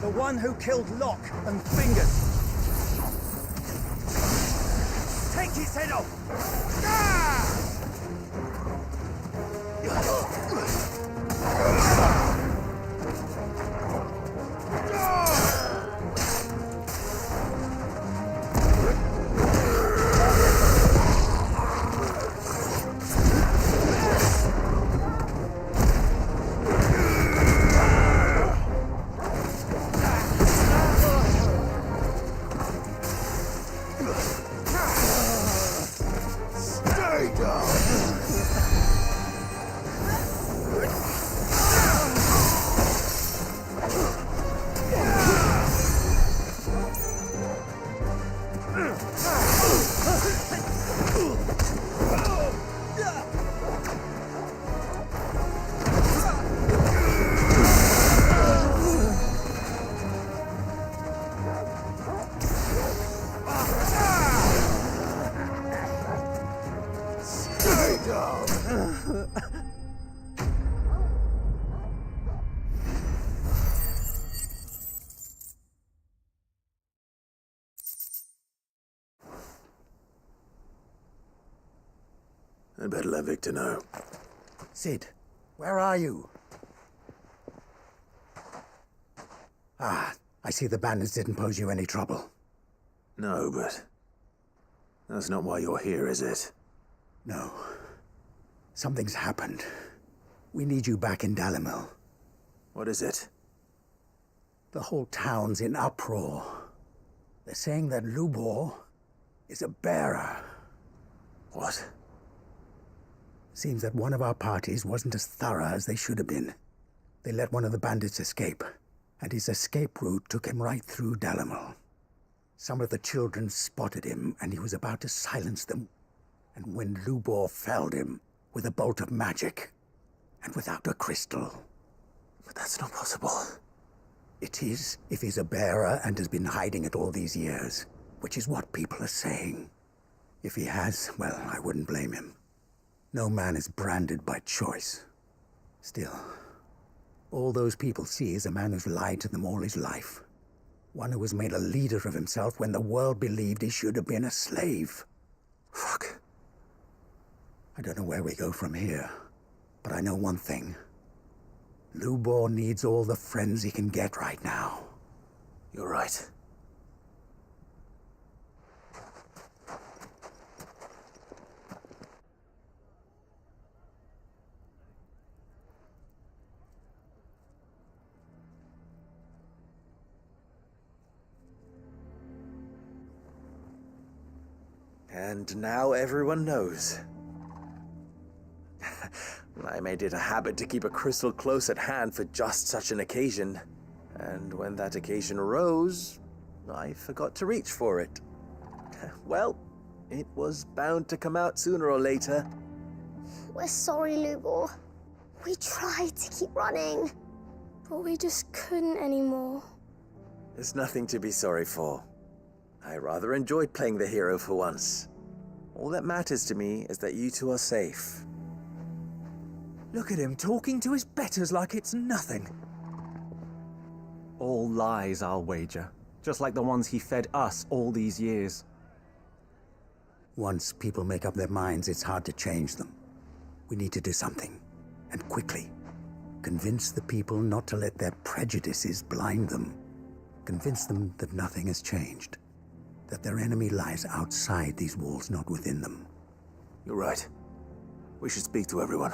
The one who killed Locke and Fingers! Take his head off! I'd better let Victor know. Sid, where are you? Ah, I see the bandits didn't pose you any trouble. No, but that's not why you're here, is it? No. Something's happened. We need you back in Dalamil. What is it? The whole town's in uproar. They're saying that Lubor is a bearer. What? Seems that one of our parties wasn't as thorough as they should have been. They let one of the bandits escape, and his escape route took him right through Dalamil. Some of the children spotted him, and he was about to silence them. And when Lubor felled him with a bolt of magic, and without a crystal. But that's not possible. It is, if he's a bearer and has been hiding it all these years. which is what people are saying. If he has, well, I wouldn't blame him. No man is branded by choice. Still, all those people see is a man who's lied to them all his life. One who was made a leader of himself when the world believed he should have been a slave. Fuck. I don't know where we go from here, but I know one thing. Lubor needs all the friends he can get right now. You're right. And now everyone knows. I made it a habit to keep a crystal close at hand for just such an occasion. And when that occasion arose, I forgot to reach for it. Well, it was bound to come out sooner or later. We're sorry, Lubor. We tried to keep running. But we just couldn't anymore. There's nothing to be sorry for. I rather enjoyed playing the hero for once. All that matters to me is that you two are safe. Look at him talking to his betters like it's nothing. All lies, I'll wager. Just like the ones he fed us all these years. Once people make up their minds, it's hard to change them. We need to do something, and quickly. Convince the people not to let their prejudices blind them. Convince them that nothing has changed. That their enemy lies outside these walls, not within them. You're right. We should speak to everyone.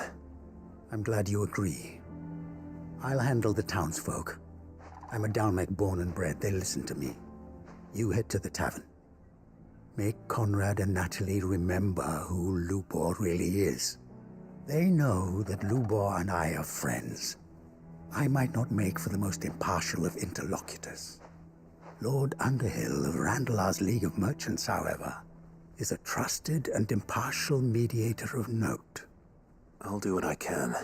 I'm glad you agree. I'll handle the townsfolk. I'm a Dalmek born and bred. They listen to me. You head to the tavern. Make Conrad and Natalie remember who Lubor really is. They know that Lubor and I are friends. I might not make for the most impartial of interlocutors. Lord Underhill of Randalar's League of Merchants, however, is a trusted and impartial mediator of note. I'll do what I can.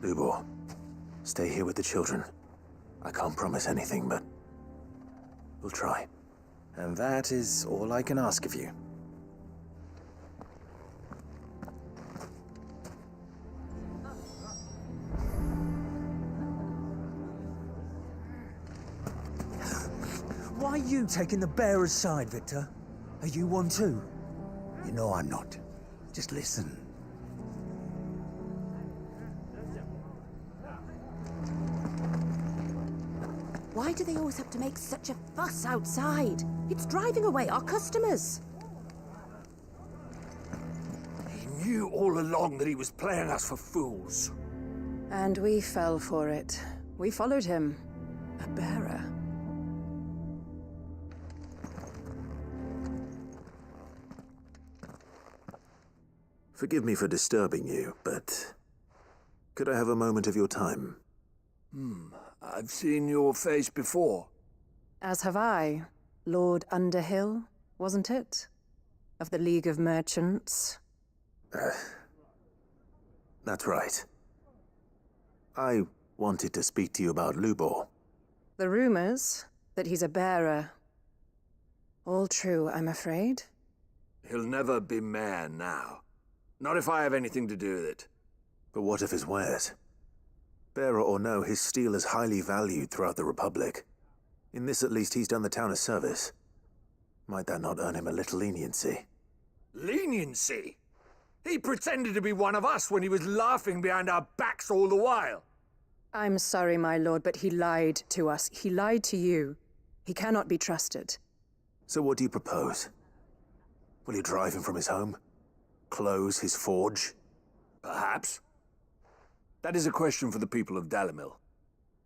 Lubor, stay here with the children. I can't promise anything, but we'll try. And that is all I can ask of you. Why are you taking the bearer's side, Victor? Are you one too? You know I'm not. Just listen. Why do they always have to make such a fuss outside? It's driving away our customers. He knew all along that he was playing us for fools. And we fell for it. We followed him. A bearer. Forgive me for disturbing you, but could I have a moment of your time? I've seen your face before. As have I. Lord Underhill, wasn't it? Of the League of Merchants. That's right. I wanted to speak to you about Lubor. The rumors that he's a bearer. All true, I'm afraid. He'll never be mayor now. Not if I have anything to do with it. But what of his wares? Bearer or no, his steel is highly valued throughout the Republic. In this at least, he's done the town a service. Might that not earn him a little leniency? Leniency? He pretended to be one of us when he was laughing behind our backs all the while. I'm sorry, my lord, but he lied to us. He lied to you. He cannot be trusted. So what do you propose? Will you drive him from his home? Close his forge? Perhaps. That is a question for the people of Dalimil,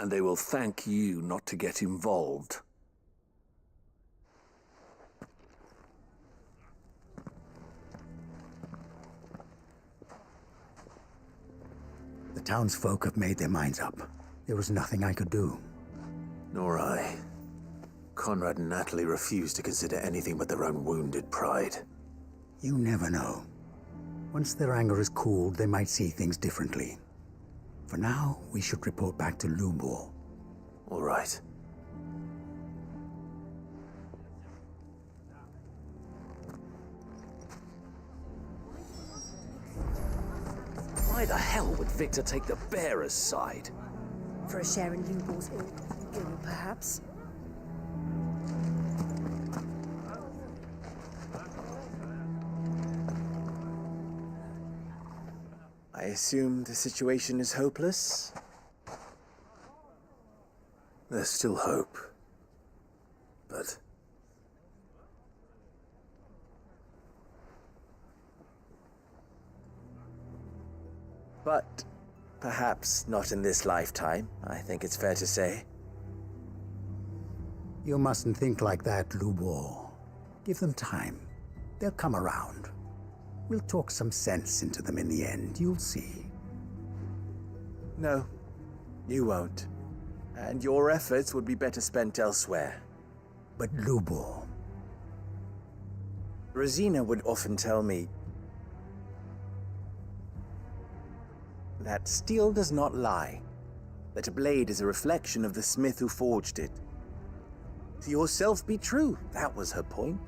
and they will thank you not to get involved. The townsfolk have made their minds up. There was nothing I could do. Nor I. Conrad and Natalie refused to consider anything but their own wounded pride. You never know. Once their anger is cooled, they might see things differently. For now, we should report back to Lubor. All right. Why the hell would Victor take the bearer's side? For a share in Lubor's ill, perhaps? I assume the situation is hopeless? There's still hope. But... But perhaps not in this lifetime, I think it's fair to say. You mustn't think like that, Lubor. Give them time. They'll come around. We'll talk some sense into them in the end, you'll see. No, you won't. And your efforts would be better spent elsewhere. But Lubor... Rosina would often tell me that steel does not lie, that a blade is a reflection of the smith who forged it. To yourself be true, that was her point.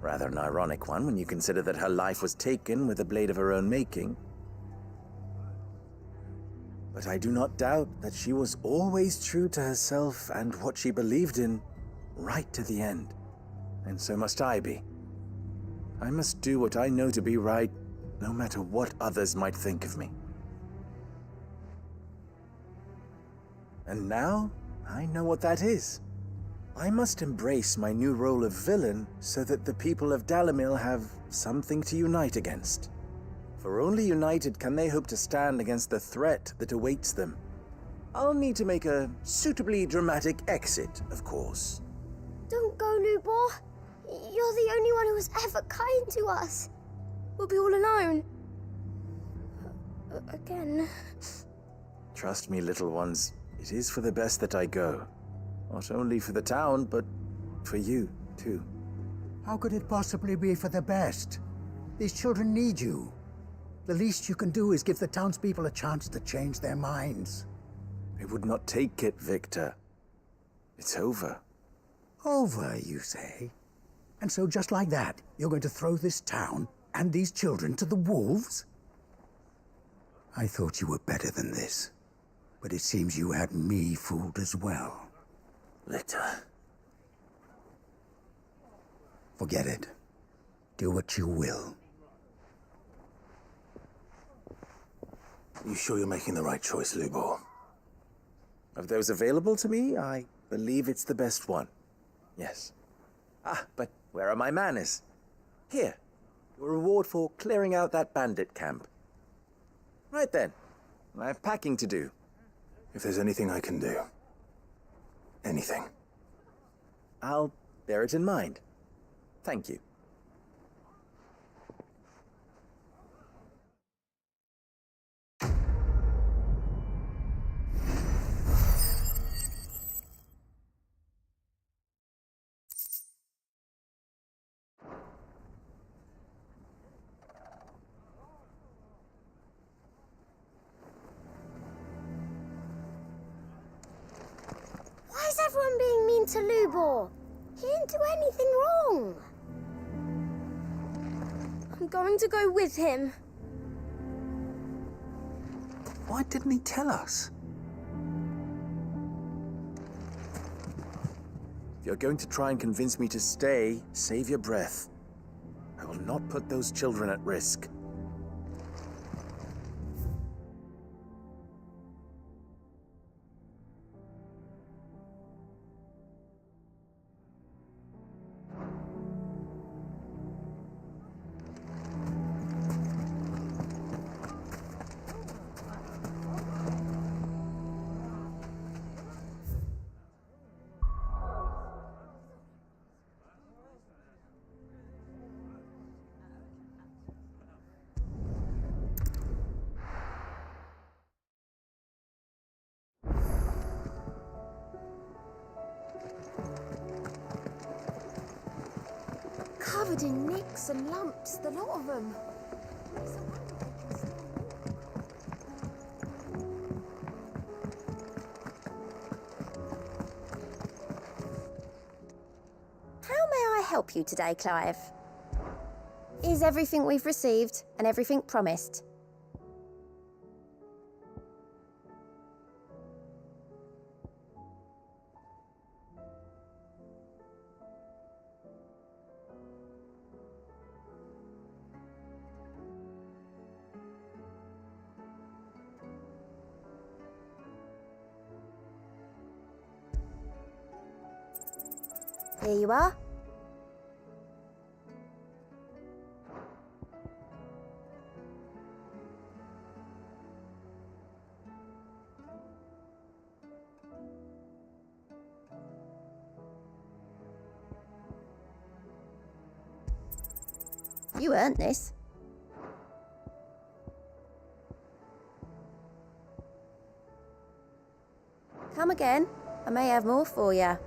Rather an ironic one when you consider that her life was taken with a blade of her own making. But I do not doubt that she was always true to herself and what she believed in, right to the end. And so must I be. I must do what I know to be right, no matter what others might think of me. And now, I know what that is. I must embrace my new role of villain so that the people of Dalimil have something to unite against. For only united can they hope to stand against the threat that awaits them. I'll need to make a suitably dramatic exit, of course. Don't go, Lubor. You're the only one who was ever kind to us. We'll be all alone. Again. Trust me, little ones. It is for the best that I go. Not only for the town, but for you, too. How could it possibly be for the best? These children need you. The least you can do is give the townspeople a chance to change their minds. I would not take it, Victor. It's over. Over, you say? And so just like that, you're going to throw this town and these children to the wolves? I thought you were better than this. But it seems you had me fooled as well. Victor. Forget it. Do what you will. You sure you're making the right choice, Lubor? Of those available to me, I believe it's the best one. Yes. Ah, but where are my manners? Here. Your reward for clearing out that bandit camp. Right then. I have packing to do. If there's anything I can do. Anything. I'll bear it in mind. Thank you. Why is everyone being mean to Lubor? He didn't do anything wrong. I'm going to go with him. Why didn't he tell us? If you're going to try and convince me to stay, save your breath. I will not put those children at risk. Covered in nicks and lumps, the lot of them. help you today, Clive? Is everything we've received and everything promised? Here you are. You earned this. Come again. I may have more for you.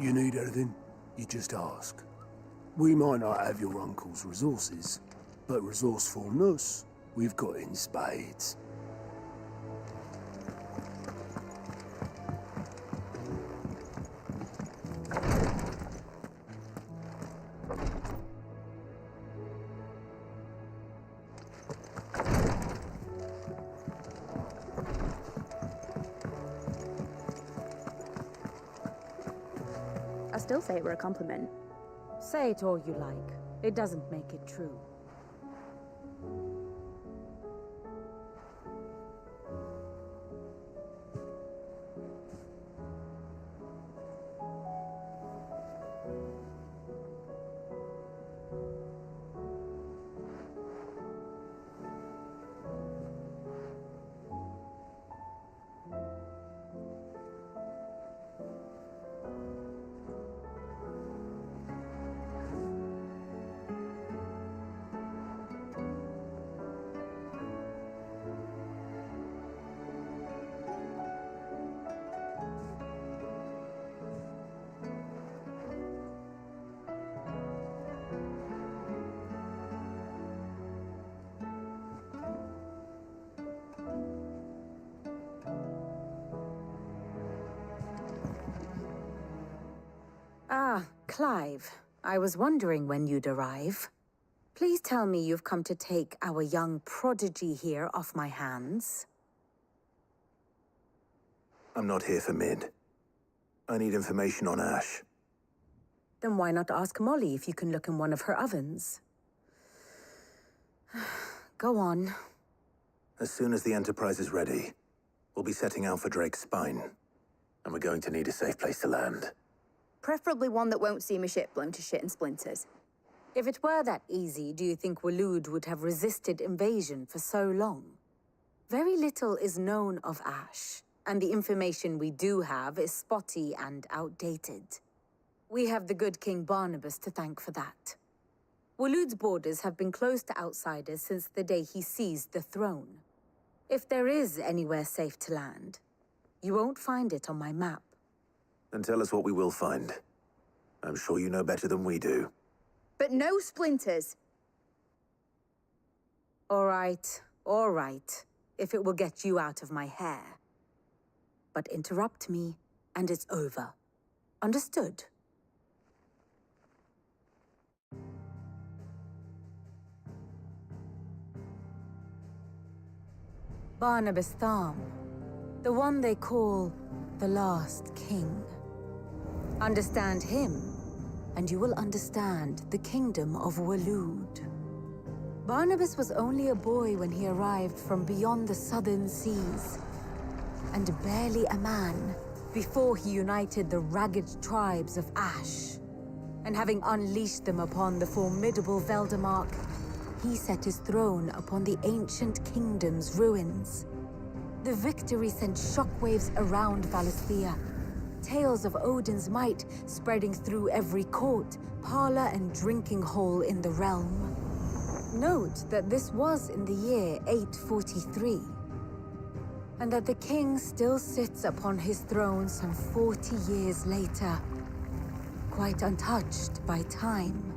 You need anything, you just ask. We might not have your uncle's resources, but resourcefulness we've got in spades. I still say it were a compliment. Say it all you like. It doesn't make it true. Ah, Clive. I was wondering when you'd arrive. Please tell me you've come to take our young prodigy here off my hands. I'm not here for Mid. I need information on Ash. Then why not ask Molly if you can look in one of her ovens? Go on. As soon as the Enterprise is ready, we'll be setting out for Drake's Spine. And we're going to need a safe place to land. Preferably one that won't see my ship blown to shit and splinters. If it were that easy, do you think Waloed would have resisted invasion for so long? Very little is known of Ash, and the information we do have is spotty and outdated. We have the good King Barnabas to thank for that. Waloed's borders have been closed to outsiders since the day he seized the throne. If there is anywhere safe to land, you won't find it on my map. Then tell us what we will find. I'm sure you know better than we do. But no splinters. All right, if it will get you out of my hair. But interrupt me, and it's over. Understood? Barnabas Tharm, the one they call the last king. Understand him, and you will understand the kingdom of Waloed. Barnabas was only a boy when he arrived from beyond the southern seas, and barely a man before he united the ragged tribes of Ash. And having unleashed them upon the formidable Veldamark, he set his throne upon the ancient kingdom's ruins. The victory sent shockwaves around Valisthea, tales of Odin's might spreading through every court, parlor, and drinking hole in the realm. Note that this was in the year 843, and that the king still sits upon his throne some 40 years later, quite untouched by time.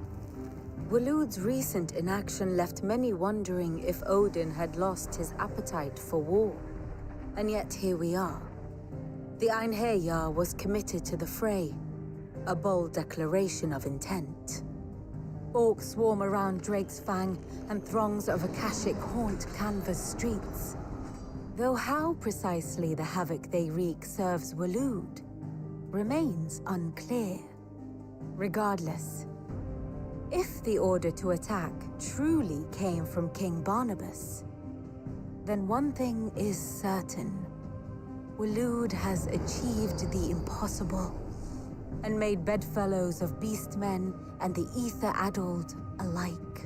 Waloed's recent inaction left many wondering if Odin had lost his appetite for war. And yet here we are. The Einherjar was committed to the fray, a bold declaration of intent. Orcs swarm around Drake's Fang, and throngs of Akashic haunt Canvas streets. Though how precisely the havoc they wreak serves Waloed remains unclear. Regardless, if the order to attack truly came from King Barnabas, then one thing is certain. Waloed has achieved the impossible, and made bedfellows of beastmen and the ether-addled alike.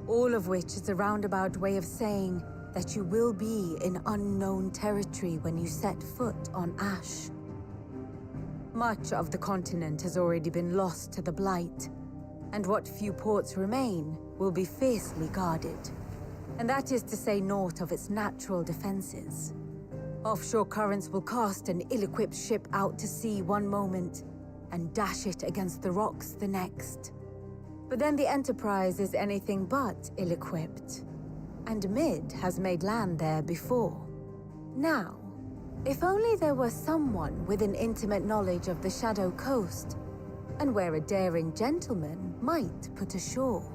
All of which is a roundabout way of saying that you will be in unknown territory when you set foot on Ash. Much of the continent has already been lost to the Blight, and what few ports remain will be fiercely guarded. And that is to say naught of its natural defenses. Offshore currents will cast an ill-equipped ship out to sea one moment, and dash it against the rocks the next. But then the Enterprise is anything but ill-equipped, and Mid has made land there before. Now, if only there were someone with an intimate knowledge of the Shadow Coast, and where a daring gentleman might put ashore.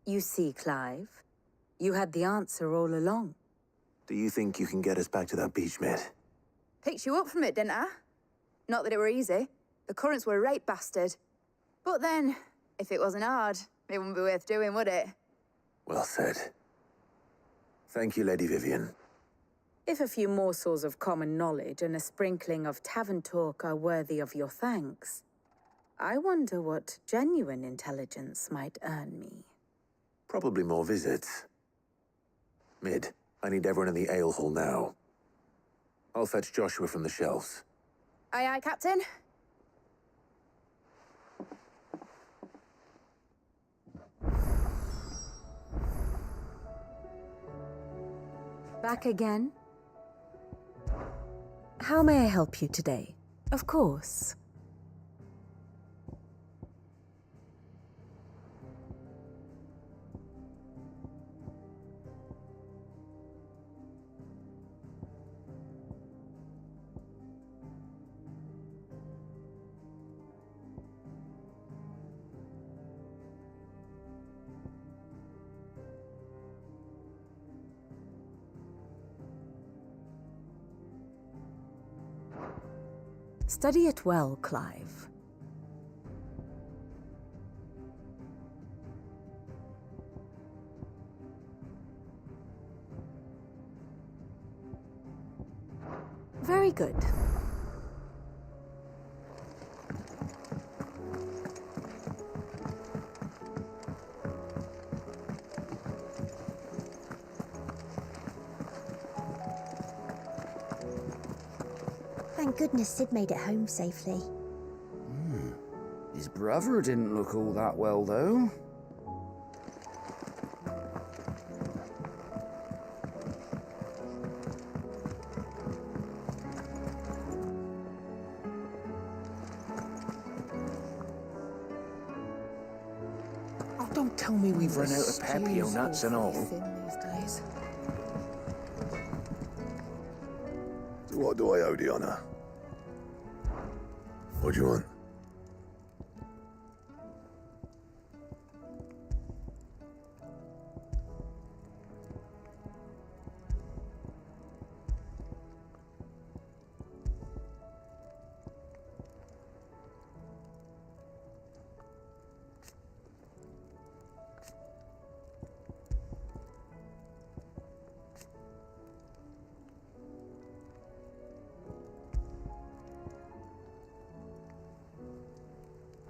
You see, Clive, you had the answer all along. Do you think you can get us back to that beach, mate? Picked you up from it, didn't I? Not that it were easy. The currents were a right bastard. But then, if it wasn't hard, it wouldn't be worth doing, would it? Well said. Thank you, Lady Vivian. If a few morsels of common knowledge and a sprinkling of tavern talk are worthy of your thanks, I wonder what genuine intelligence might earn me. Probably more visits. Mid, I need everyone in the ale hall now. I'll fetch Joshua from the shelves. Aye, aye, Captain. Back again? How may I help you today? Of course. Study it well, Clive. Very good. Thank goodness Sid made it home safely. His brother didn't look all that well, though. Oh, don't tell me we've run out of Pepio nuts and all. So what do I owe the honor? What do you want?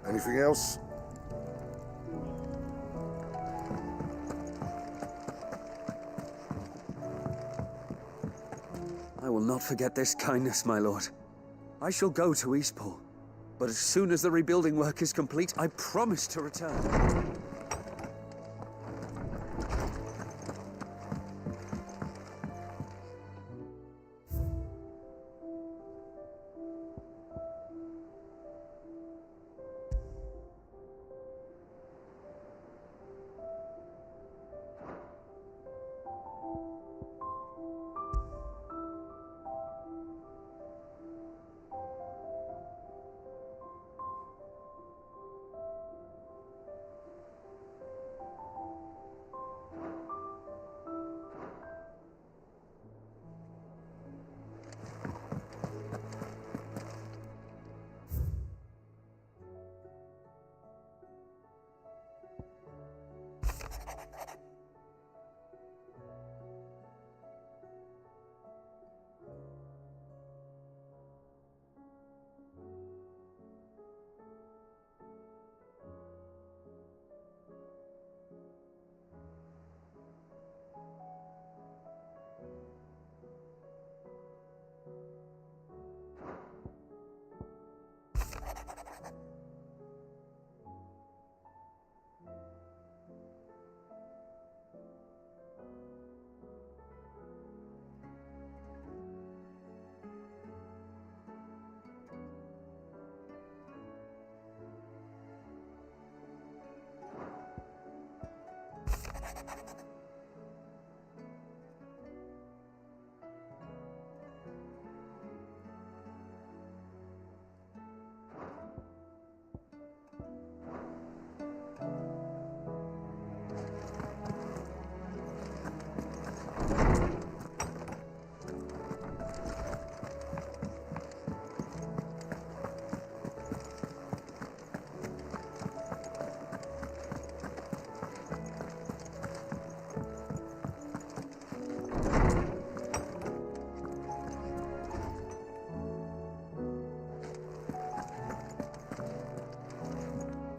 Anything else? I will not forget this kindness, my lord. I shall go to Eastport, but as soon as the rebuilding work is complete, I promise to return.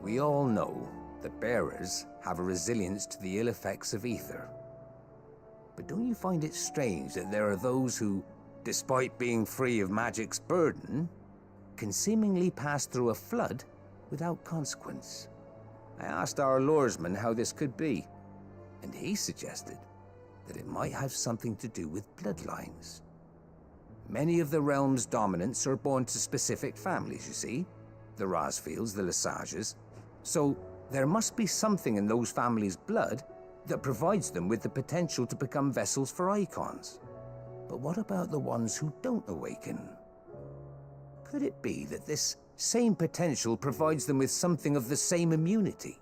We all know that bearers have a resilience to the ill effects of ether. But don't you find it strange that there are those who, despite being free of magic's burden, can seemingly pass through a flood without consequence? I asked our luresman how this could be, and he suggested that it might have something to do with bloodlines. Many of the realm's dominants are born to specific families, you see. The Rosfields, the Lesages. So there must be something in those families' blood that provides them with the potential to become vessels for icons. But what about the ones who don't awaken? Could it be that this same potential provides them with something of the same immunity?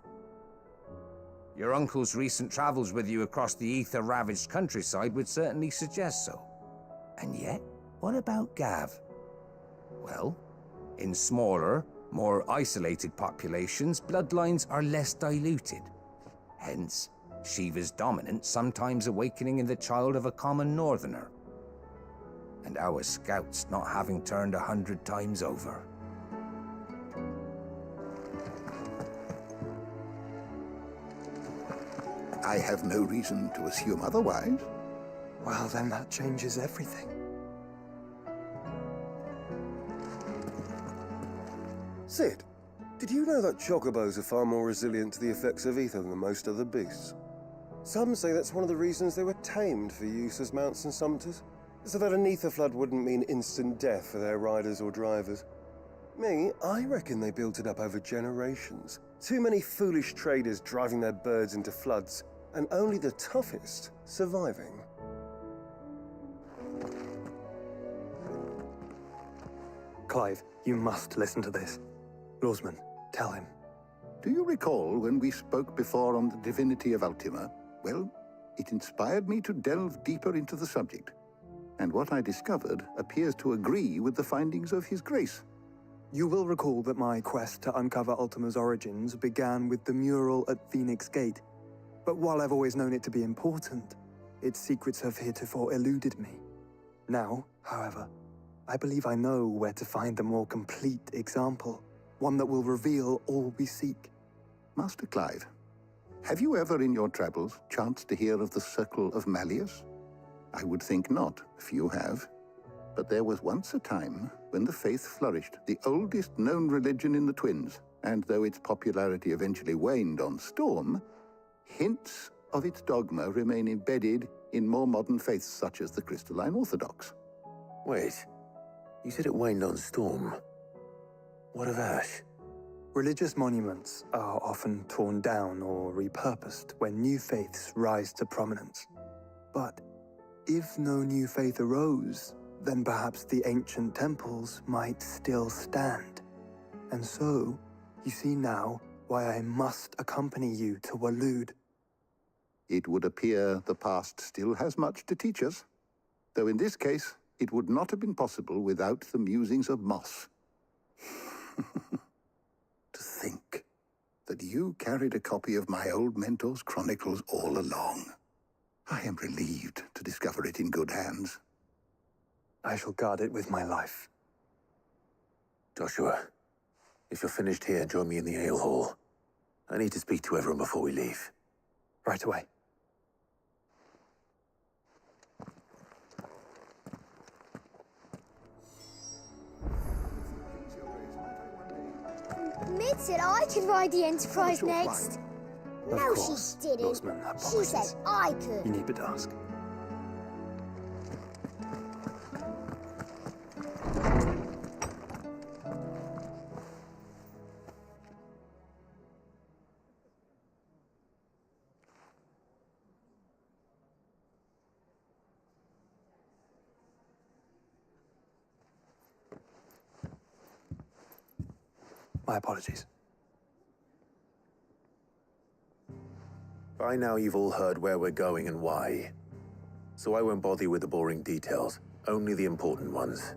Your uncle's recent travels with you across the ether-ravaged countryside would certainly suggest so. And yet, what about Gav? Well, in smaller, more isolated populations, bloodlines are less diluted. Hence, Shiva's dominant sometimes awakening in the child of a common northerner. And our scouts not having turned 100 times over. I have no reason to assume otherwise. Well, then that changes everything. Sid, did you know that chocobos are far more resilient to the effects of ether than most other beasts? Some say that's one of the reasons they were tamed for use as mounts and sumpters, so that an ether flood wouldn't mean instant death for their riders or drivers. Me, I reckon they built it up over generations. Too many foolish traders driving their birds into floods, and only the toughest surviving. Clive, you must listen to this. Lawsman, tell him. Do you recall when we spoke before on the divinity of Ultima? Well, it inspired me to delve deeper into the subject. And what I discovered appears to agree with the findings of His Grace. You will recall that my quest to uncover Ultima's origins began with the mural at Phoenix Gate. But while I've always known it to be important, its secrets have heretofore eluded me. Now, however, I believe I know where to find the more complete example, one that will reveal all we seek. Master Clive, have you ever in your travels chanced to hear of the Circle of Malleus? I would think not, if you have. But there was once a time when the faith flourished, the oldest known religion in the Twins, and though its popularity eventually waned on storm, hints of its dogma remain embedded in more modern faiths such as the Crystalline Orthodox. Wait, you said it waned on storm. What of Ash? Religious monuments are often torn down or repurposed when new faiths rise to prominence. But if no new faith arose, then perhaps the ancient temples might still stand. And so, you see now why I must accompany you to Waloed. It would appear the past still has much to teach us, though in this case, it would not have been possible without the musings of Moss. To think that you carried a copy of my old mentor's chronicles all along. I am relieved to discover it in good hands. I shall guard it with my life. Joshua, if you're finished here, join me in the ale hall. I need to speak to everyone before we leave. Right away. Mid said I could ride the Enterprise next. Of No, course, she didn't. Lawsman, She said apologies. I could. You need but ask. My apologies. By now you've all heard where we're going and why. So I won't bother you with the boring details, only the important ones.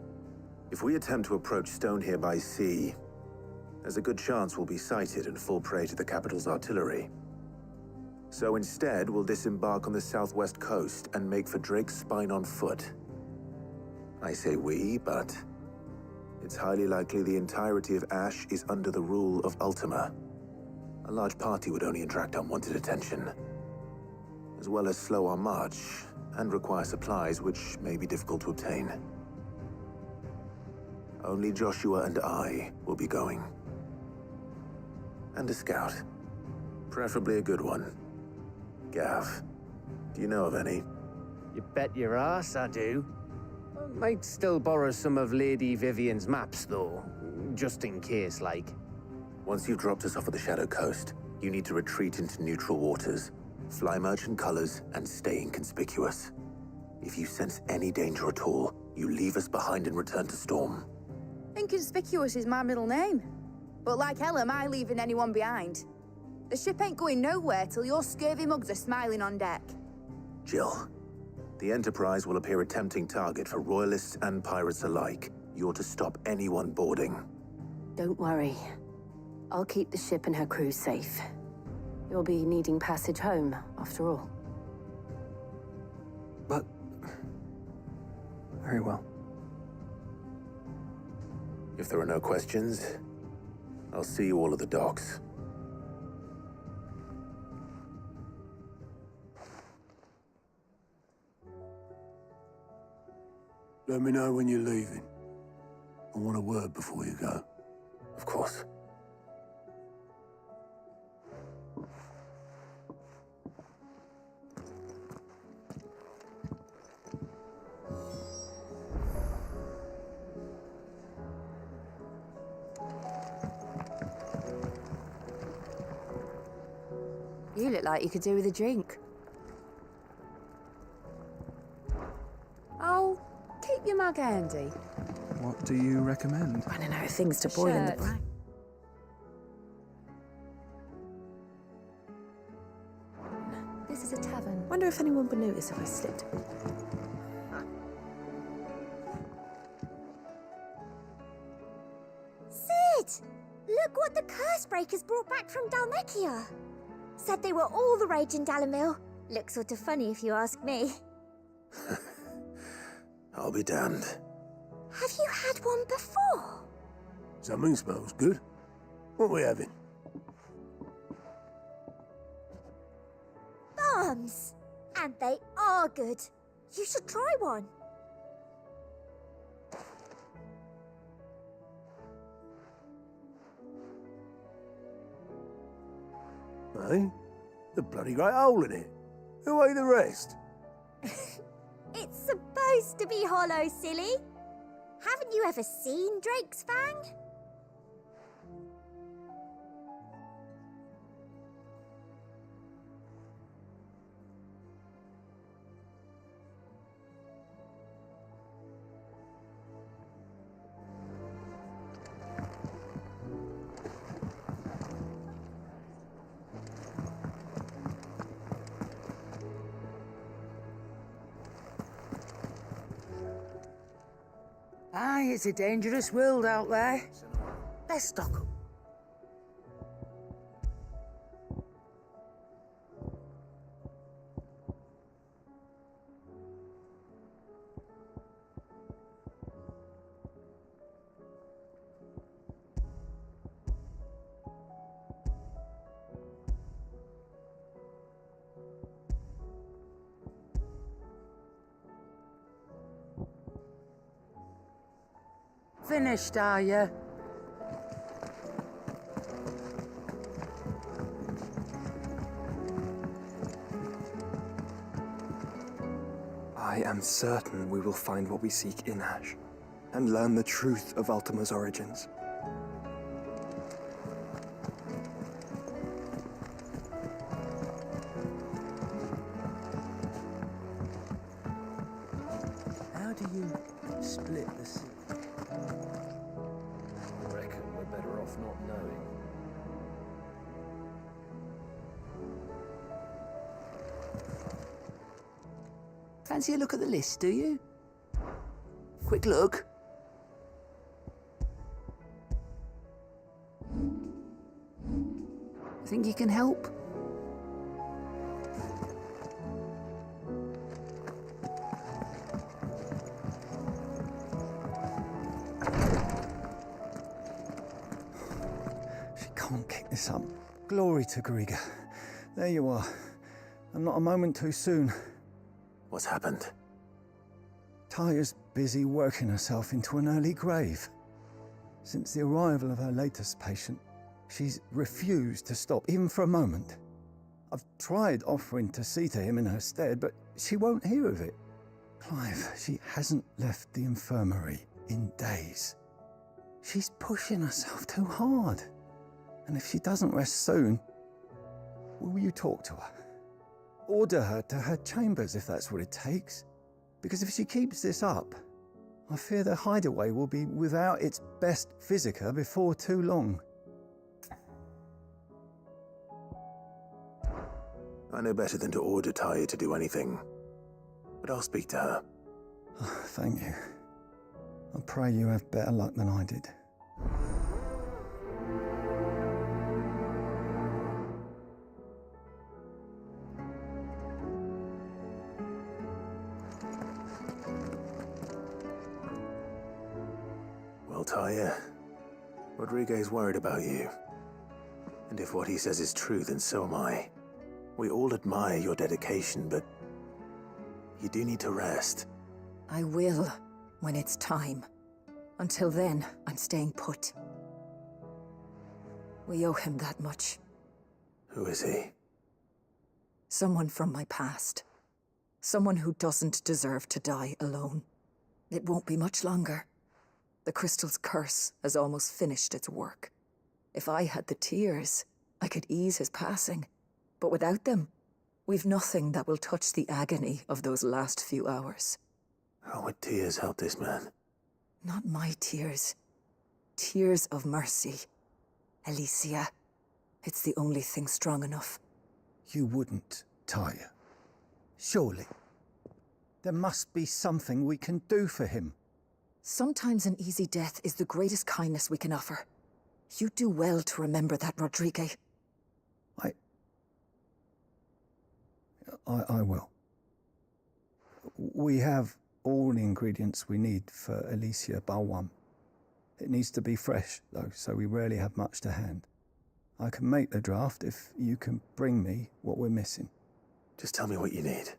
If we attempt to approach Stone here by sea, there's a good chance we'll be sighted and fall prey to the capital's artillery. So instead, we'll disembark on the southwest coast and make for Drake's Spine on foot. I say we, but it's highly likely the entirety of Ash is under the rule of Ultima. A large party would only attract unwanted attention, as well as slow our march and require supplies which may be difficult to obtain. Only Joshua and I will be going. And a scout. Preferably a good one. Gav, do you know of any? You bet your ass I do. Might still borrow some of Lady Vivian's maps, though, just in case, like. Once you've dropped us off at the Shadow Coast, you need to retreat into neutral waters, fly merchant colors, and stay inconspicuous. If you sense any danger at all, you leave us behind and return to Storm. Inconspicuous is my middle name. But like hell am I leaving anyone behind. The ship ain't going nowhere till your scurvy mugs are smiling on deck. Jill, the Enterprise will appear a tempting target for royalists and pirates alike. You're to stop anyone boarding. Don't worry. I'll keep the ship and her crew safe. You'll be needing passage home, after all. But... very well. If there are no questions, I'll see you all at the docks. Let me know when you're leaving. I want a word before you go. Of course. You look like you could do with a drink. Oh, keep your mug handy. What do you recommend? Running out of things to boil in the brine. This is a tavern. Wonder if anyone would notice if I slipped. Sid! Look what the curse breakers brought back from Dalmekia. Said they were all the rage in Dalamil. Looks sort of funny if you ask me. I'll be damned. Have you had one before? Something smells good. What are we having? Bombs! And they are good. You should try one. Eh? The bloody great hole in it. Who ate the rest? It's supposed to be hollow, silly. Haven't you ever seen Drake's Fang? Aye, it's a dangerous world out there. Let's stock up. Finished, are you? I am certain we will find what we seek in Ash, and learn the truth of Ultima's origins. How do you split the sea? I reckon we're better off not knowing. Fancy a look at the list, do you? Quick look. Think you can help? She can't kick this up. Glory to Griga. There you are. And not a moment too soon. What's happened? Taya's busy working herself into an early grave. Since the arrival of her latest patient, she's refused to stop, even for a moment. I've tried offering to see to him in her stead, but she won't hear of it. Clive, she hasn't left the infirmary in days. She's pushing herself too hard. And if she doesn't rest soon, will you talk to her? Order her to her chambers if that's what it takes. Because if she keeps this up, I fear the hideaway will be without its best physica before too long. I know better than to order Taya to do anything, but I'll speak to her. Thank you. I pray you have better luck than I did. Well, Taya, Rodriguez worried about you. And if what he says is true, then so am I. We all admire your dedication, but you do need to rest. I will, when it's time. Until then, I'm staying put. We owe him that much. Who is he? Someone from my past. Someone who doesn't deserve to die alone. It won't be much longer. The crystal's curse has almost finished its work. If I had the tears, I could ease his passing. But without them, we've nothing that will touch the agony of those last few hours. How would tears help this man? Not my tears. Tears of mercy. Alicia, it's the only thing strong enough. You wouldn't, Taya. Surely. There must be something we can do for him. Sometimes an easy death is the greatest kindness we can offer. You do well to remember that, Rodrigue. I will. We have all the ingredients we need for Alicia Balwam. It needs to be fresh, though, so we rarely have much to hand. I can make the draft if you can bring me what we're missing. Just tell me what you need.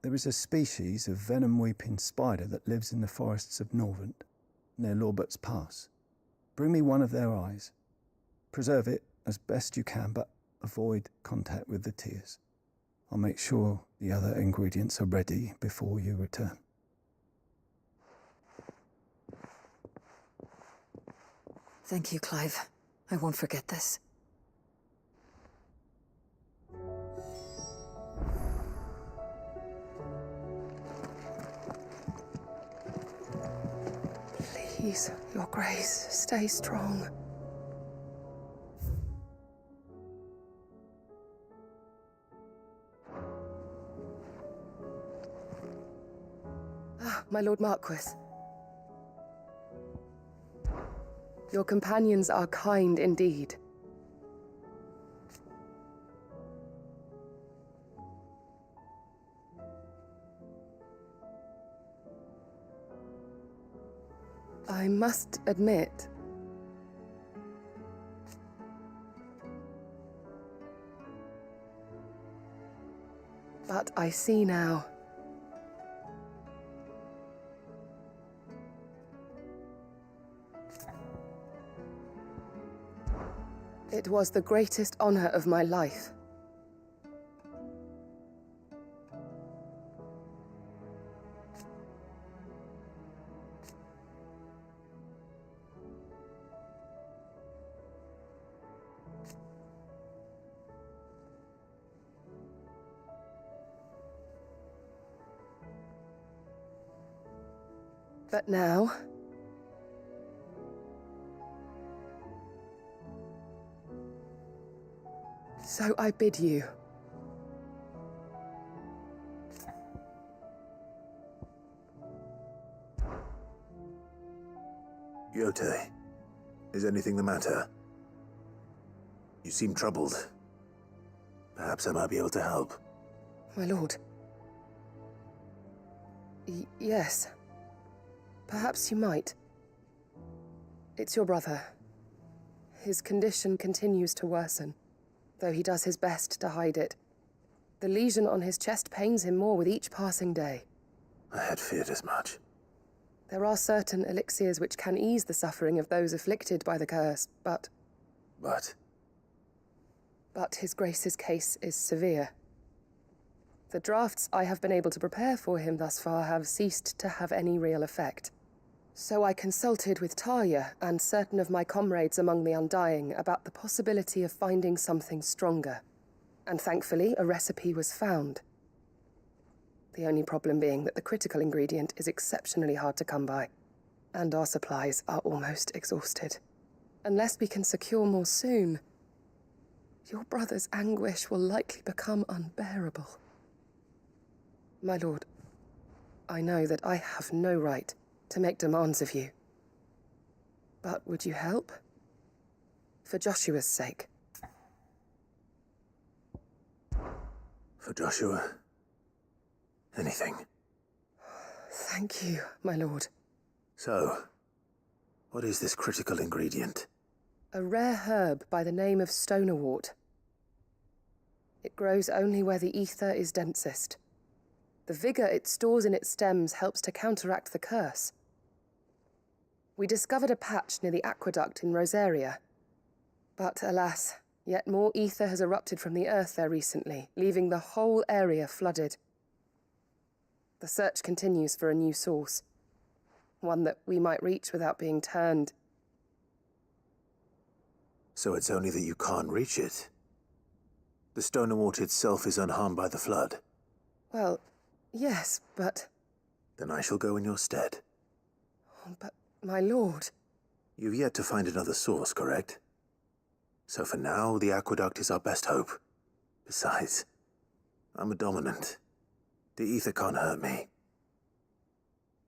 There is a species of venom-weeping spider that lives in the forests of Norvent, near Lorbert's Pass. Bring me one of their eyes. Preserve it as best you can, but avoid contact with the tears. I'll make sure the other ingredients are ready before you return. Thank you, Clive. I won't forget this. Please, Your Grace, stay strong. My Lord Marquis. Your companions are kind indeed. I must admit, but I see now. It was the greatest honor of my life. But now, so I bid you. Yote, is anything the matter? You seem troubled. Perhaps I might be able to help. My lord. Yes. Perhaps you might. It's your brother. His condition continues to worsen, though he does his best to hide it. The lesion on his chest pains him more with each passing day. I had feared as much. There are certain elixirs which can ease the suffering of those afflicted by the curse, but... But His Grace's case is severe. The drafts I have been able to prepare for him thus far have ceased to have any real effect. So I consulted with Tarja and certain of my comrades among the Undying about the possibility of finding something stronger. And thankfully, a recipe was found. The only problem being that the critical ingredient is exceptionally hard to come by, and our supplies are almost exhausted. Unless we can secure more soon, your brother's anguish will likely become unbearable. My lord, I know that I have no right to make demands of you. But would you help? For Joshua's sake. For Joshua, anything. Thank you, my lord. So, what is this critical ingredient? A rare herb by the name of stonerwort. It grows only where the ether is densest. The vigor it stores in its stems helps to counteract the curse. We discovered a patch near the aqueduct in Rosaria. But alas, yet more ether has erupted from the earth there recently, leaving the whole area flooded. The search continues for a new source, one that we might reach without being turned. So it's only that you can't reach it. The stonerwort itself is unharmed by the flood. Well, yes, but... Then I shall go in your stead. But, my lord... You've yet to find another source, correct? So for now, the aqueduct is our best hope. Besides, I'm a dominant. The ether can't hurt me.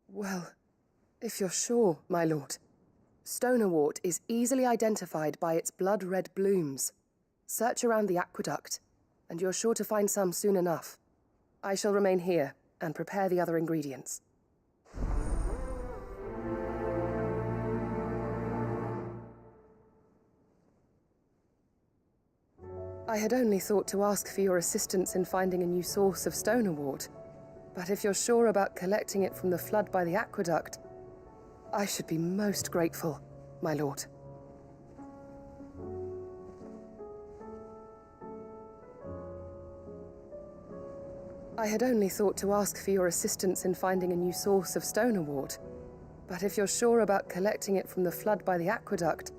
Well, if you're sure, my lord. Stonerwort is easily identified by its blood-red blooms. Search around the aqueduct, and you're sure to find some soon enough. I shall remain here and prepare the other ingredients. I had only thought to ask for your assistance in finding a new source of stonerwort, but if you're sure about collecting it from the flood by the aqueduct, I should be most grateful, my lord. I had only thought to ask for your assistance in finding a new source of stonerwort, but if you're sure about collecting it from the flood by the aqueduct,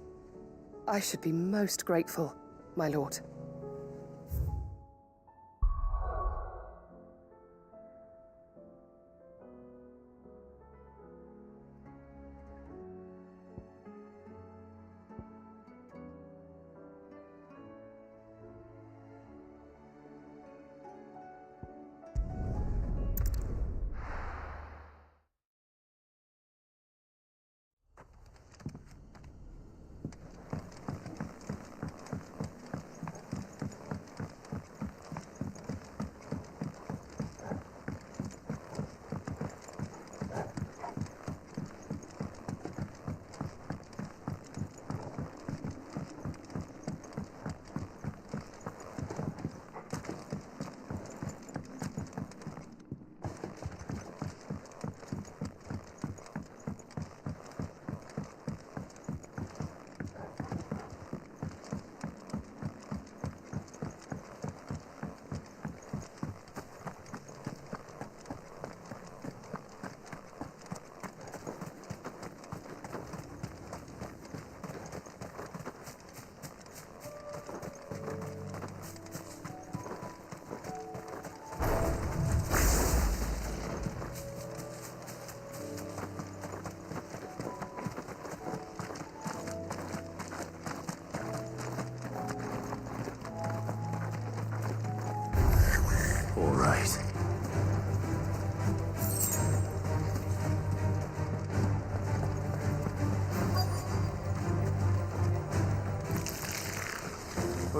I should be most grateful, my lord. All right.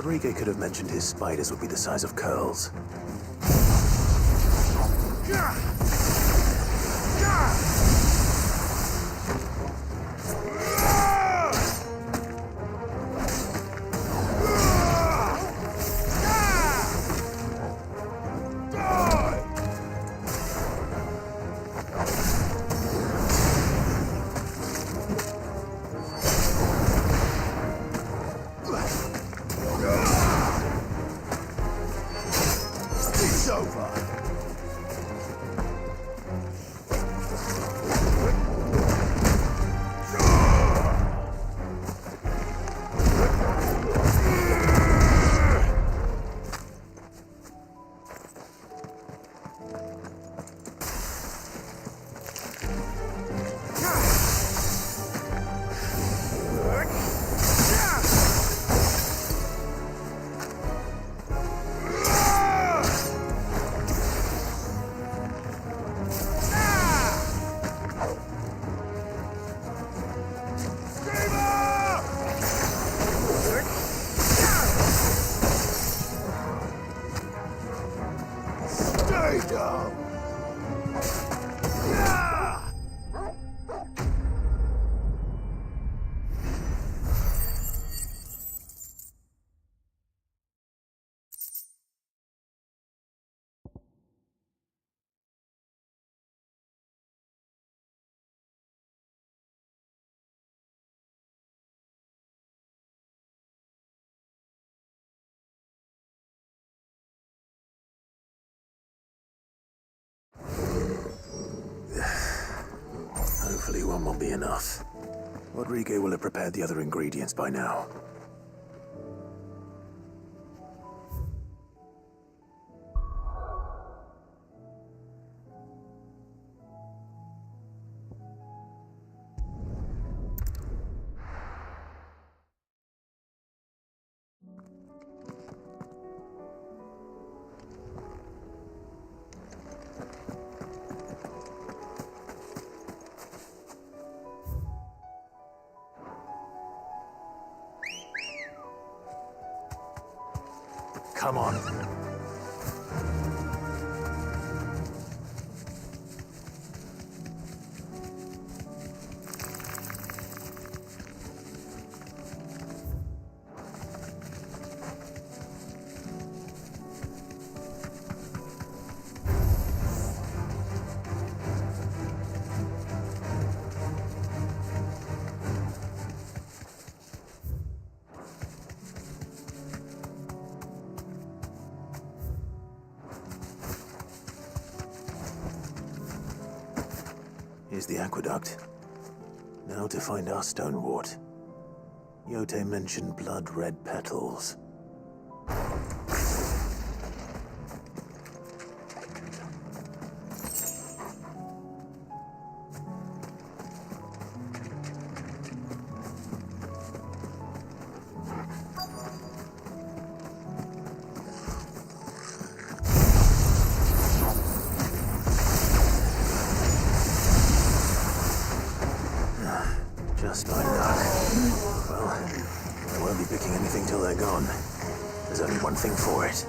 Rodrigo could have mentioned his spiders would be the size of curls. Hopefully one won't be enough. Rodrigo will have prepared the other ingredients by now. Come on. Here's the aqueduct. Now to find our stonewort. Yote mentioned blood-red petals. Just like that. Well, I won't be picking anything till they're gone. There's only one thing for it.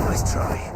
Nice try.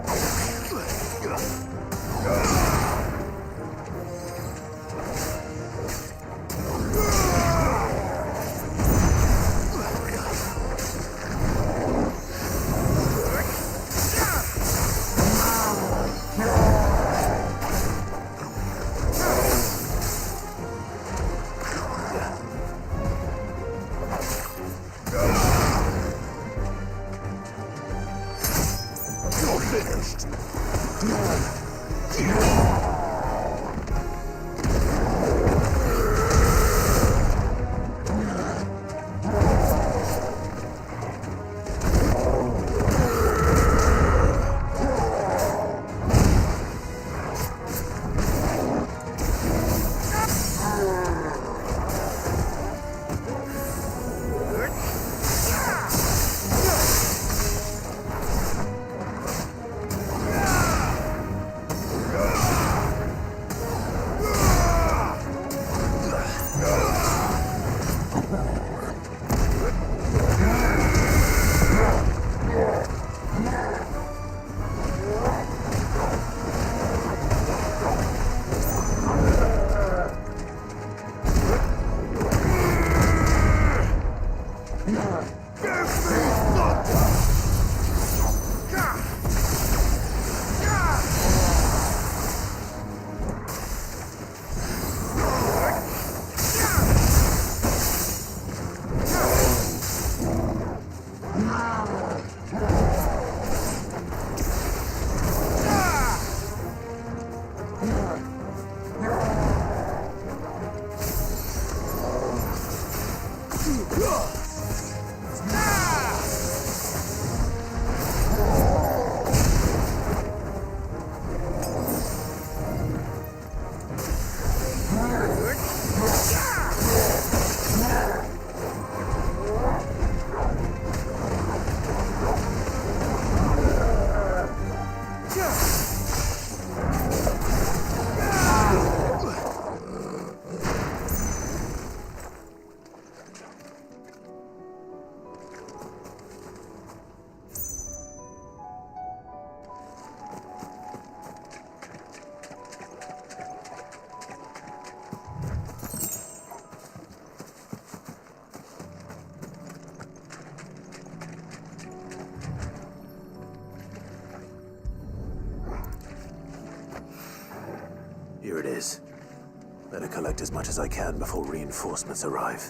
Better collect as much as I can before reinforcements arrive.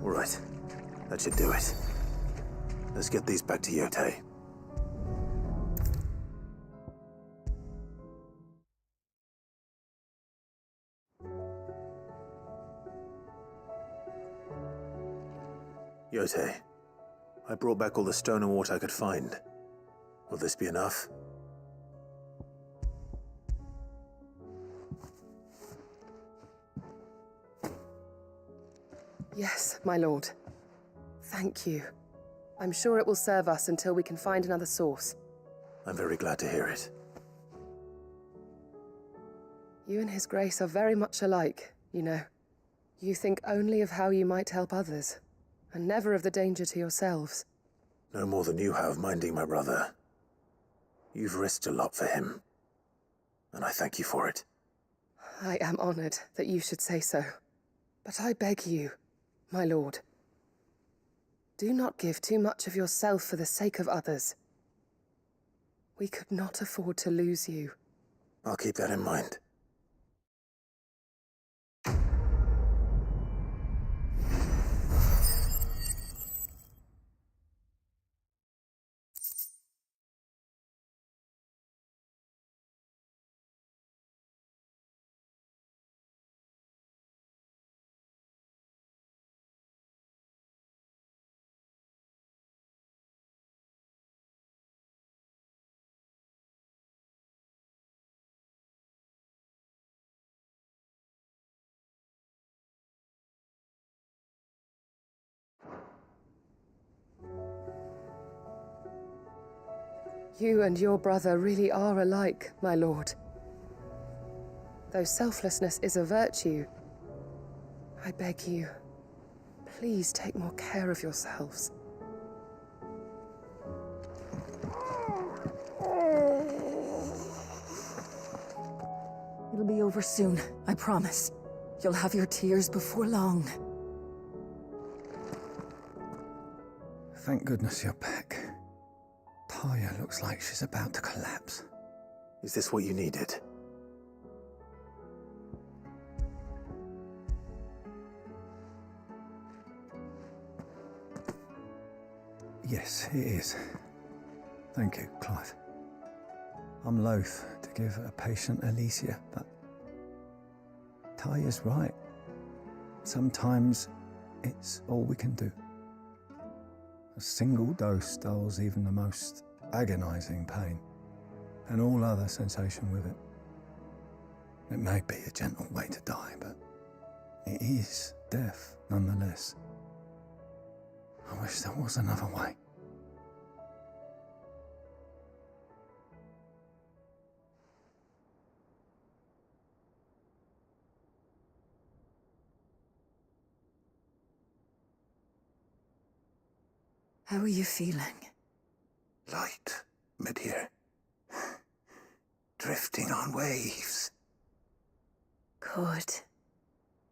All right. That should do it. Let's get these back to Yotei. Yotei, I brought back all the stone and water I could find. Will this be enough? Yes, my lord. Thank you. I'm sure it will serve us until we can find another source. I'm very glad to hear it. You and His Grace are very much alike, you know. You think only of how you might help others, and never of the danger to yourselves. No more than you have minding my brother. You've risked a lot for him, and I thank you for it. I am honored that you should say so. But I beg you, my lord, do not give too much of yourself for the sake of others. We could not afford to lose you. I'll keep that in mind. You and your brother really are alike, my lord. Though selflessness is a virtue, I beg you, please take more care of yourselves. It'll be over soon, I promise. You'll have your tears before long. Thank goodness you're back. Taya looks like she's about to collapse. Is this what you needed? Yes, it is. Thank you, Clive. I'm loath to give a patient Alicia, but Taya's right. Sometimes it's all we can do. A single dose dulls even the most agonizing pain, and all other sensation with it. It may be a gentle way to die, but it is death nonetheless. I wish there was another way. How are you feeling? Light, mid-here. Drifting on waves. Good.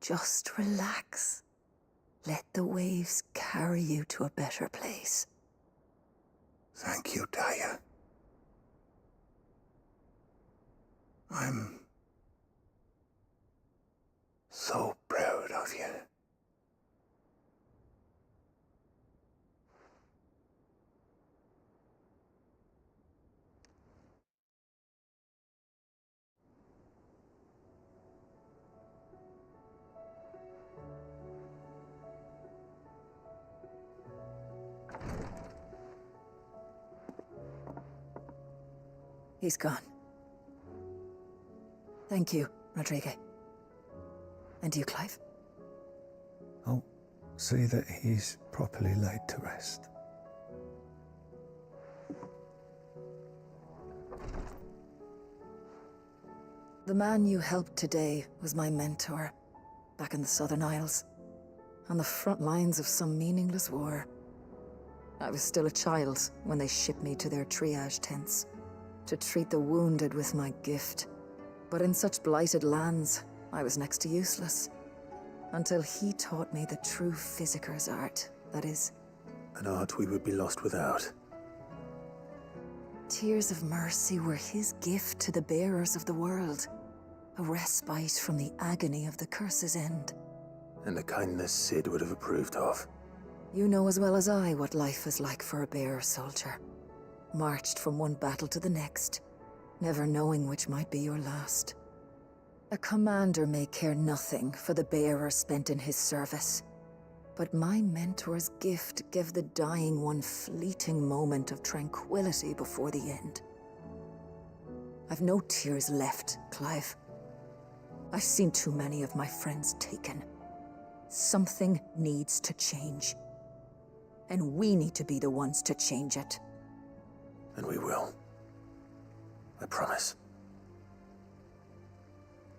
Just relax. Let the waves carry you to a better place. Thank you, Taya. I'm so proud of you. He's gone. Thank you, Rodrigo. And you, Clive? I'll see that he's properly laid to rest. The man you helped today was my mentor, back in the Southern Isles, on the front lines of some meaningless war. I was still a child when they shipped me to their triage tents, to treat the wounded with my gift. But in such blighted lands, I was next to useless. Until he taught me the true physicker's art, that is. An art we would be lost without. Tears of mercy were his gift to the bearers of the world, a respite from the agony of the curse's end. And a kindness Sid would have approved of. You know as well as I what life is like for a bearer soldier. Marched from one battle to the next, never knowing which might be your last. A commander may care nothing for the bearer spent in his service, but my mentor's gift gave the dying one fleeting moment of tranquility before the end. I've no tears left, Clive. I've seen too many of my friends taken. Something needs to change. And we need to be the ones to change it. And we will. I promise.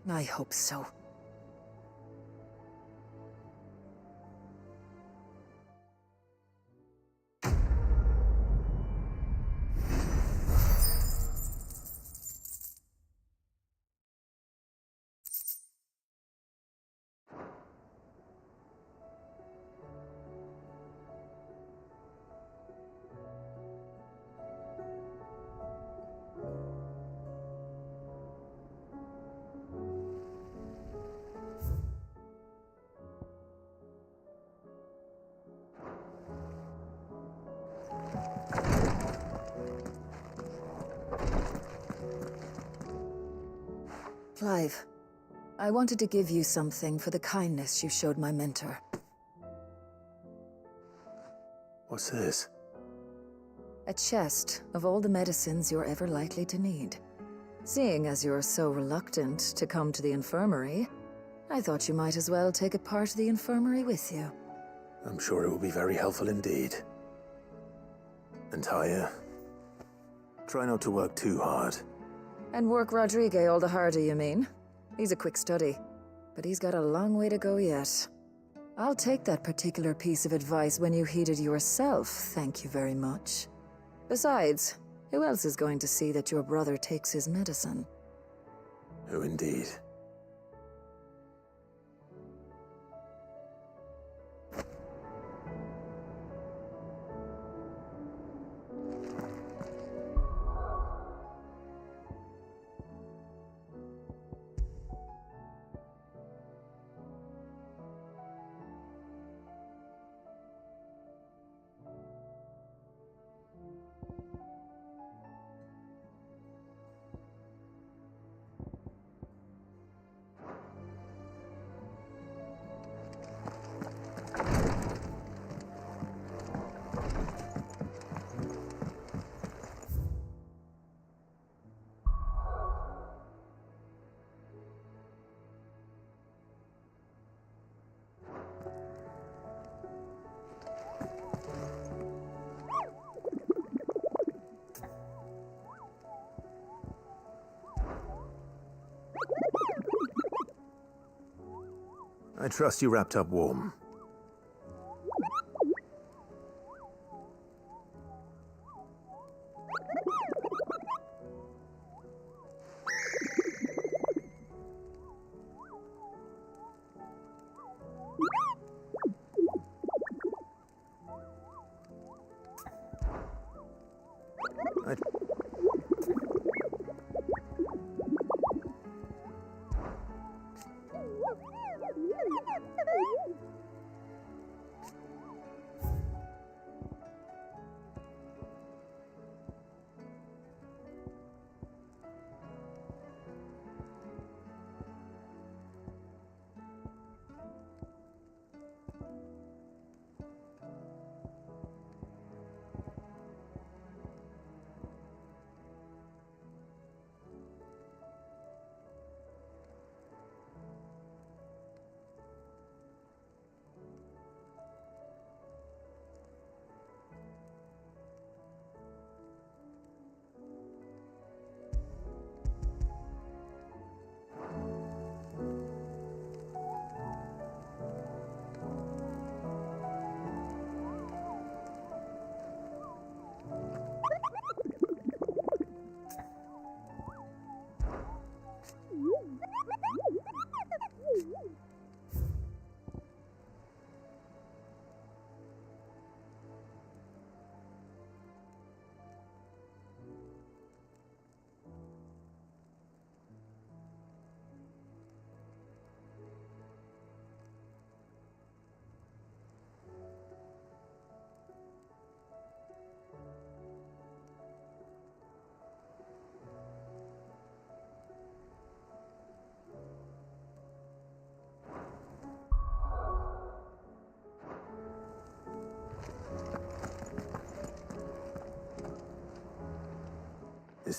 I hope so. Clive, I wanted to give you something for the kindness you showed my mentor. What's this? A chest of all the medicines you're ever likely to need. Seeing as you're so reluctant to come to the infirmary, I thought you might as well take a part of the infirmary with you. I'm sure it will be very helpful indeed. And Taya, try not to work too hard. And work Rodrigue all the harder, you mean? He's a quick study, but he's got a long way to go yet. I'll take that particular piece of advice when you heed it yourself, thank you very much. Besides, who else is going to see that your brother takes his medicine? Who indeed? I trust you wrapped up warm.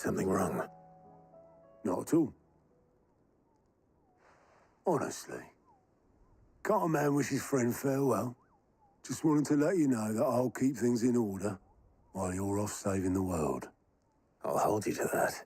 something wrong? Not at all. Honestly. Can't a man wish his friend farewell? Just wanted to let you know that I'll keep things in order while you're off saving the world. I'll hold you to that.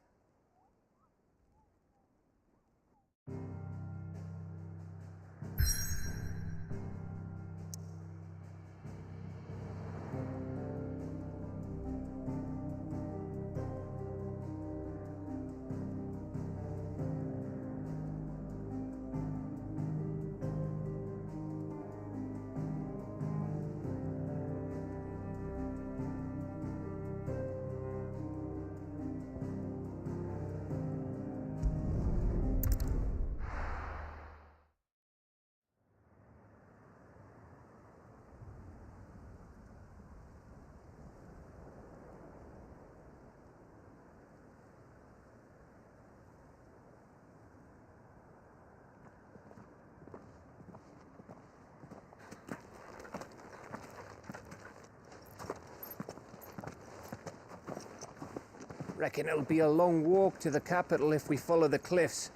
Reckon it'll be a long walk to the capital if we follow the cliffs.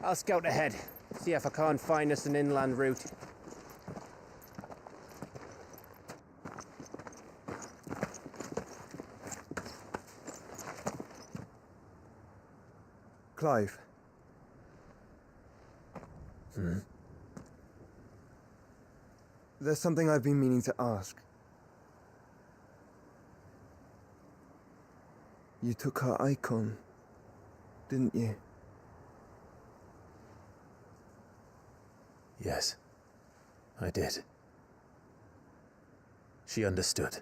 I'll scout ahead, see if I can't find us an inland route. Clive. There's something I've been meaning to ask. You took her icon, didn't you? Yes, I did. She understood.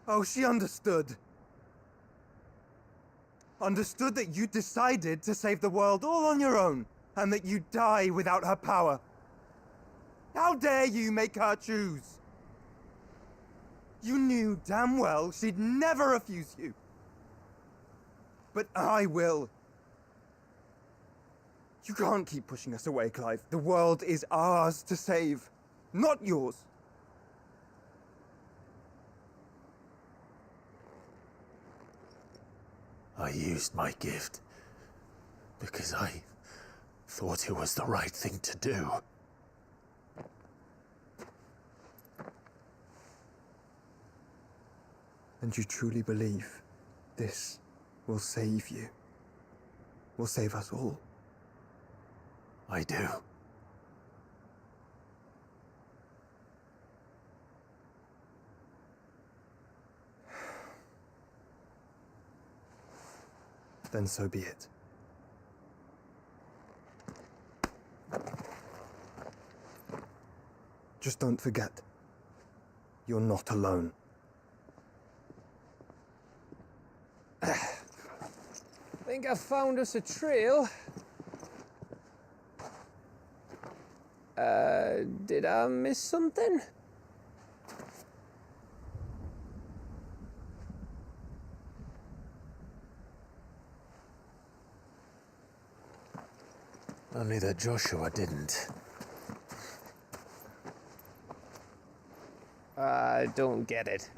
Oh, she understood. Understood that you decided to save the world all on your own, and that you'd die without her power. How dare you make her choose? You knew damn well she'd never refuse you. But I will. You can't keep pushing us away, Clive. The world is ours to save, not yours. I used my gift because I thought it was the right thing to do. And you truly believe this will save you? Will save us all? I do. Then so be it. Just don't forget, you're not alone. Think I found us a trail. Did I miss something? Only that Joshua didn't. I don't get it.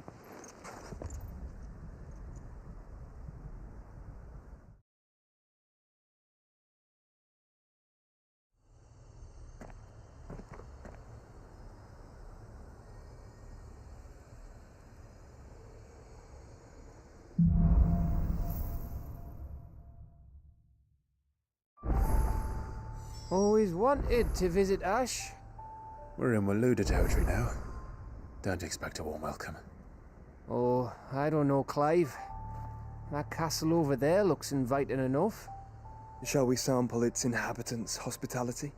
Always wanted to visit Ash. We're in Waluda territory now. Don't expect a warm welcome. Oh, I don't know, Clive. That castle over there looks inviting enough. Shall we sample its inhabitants' hospitality?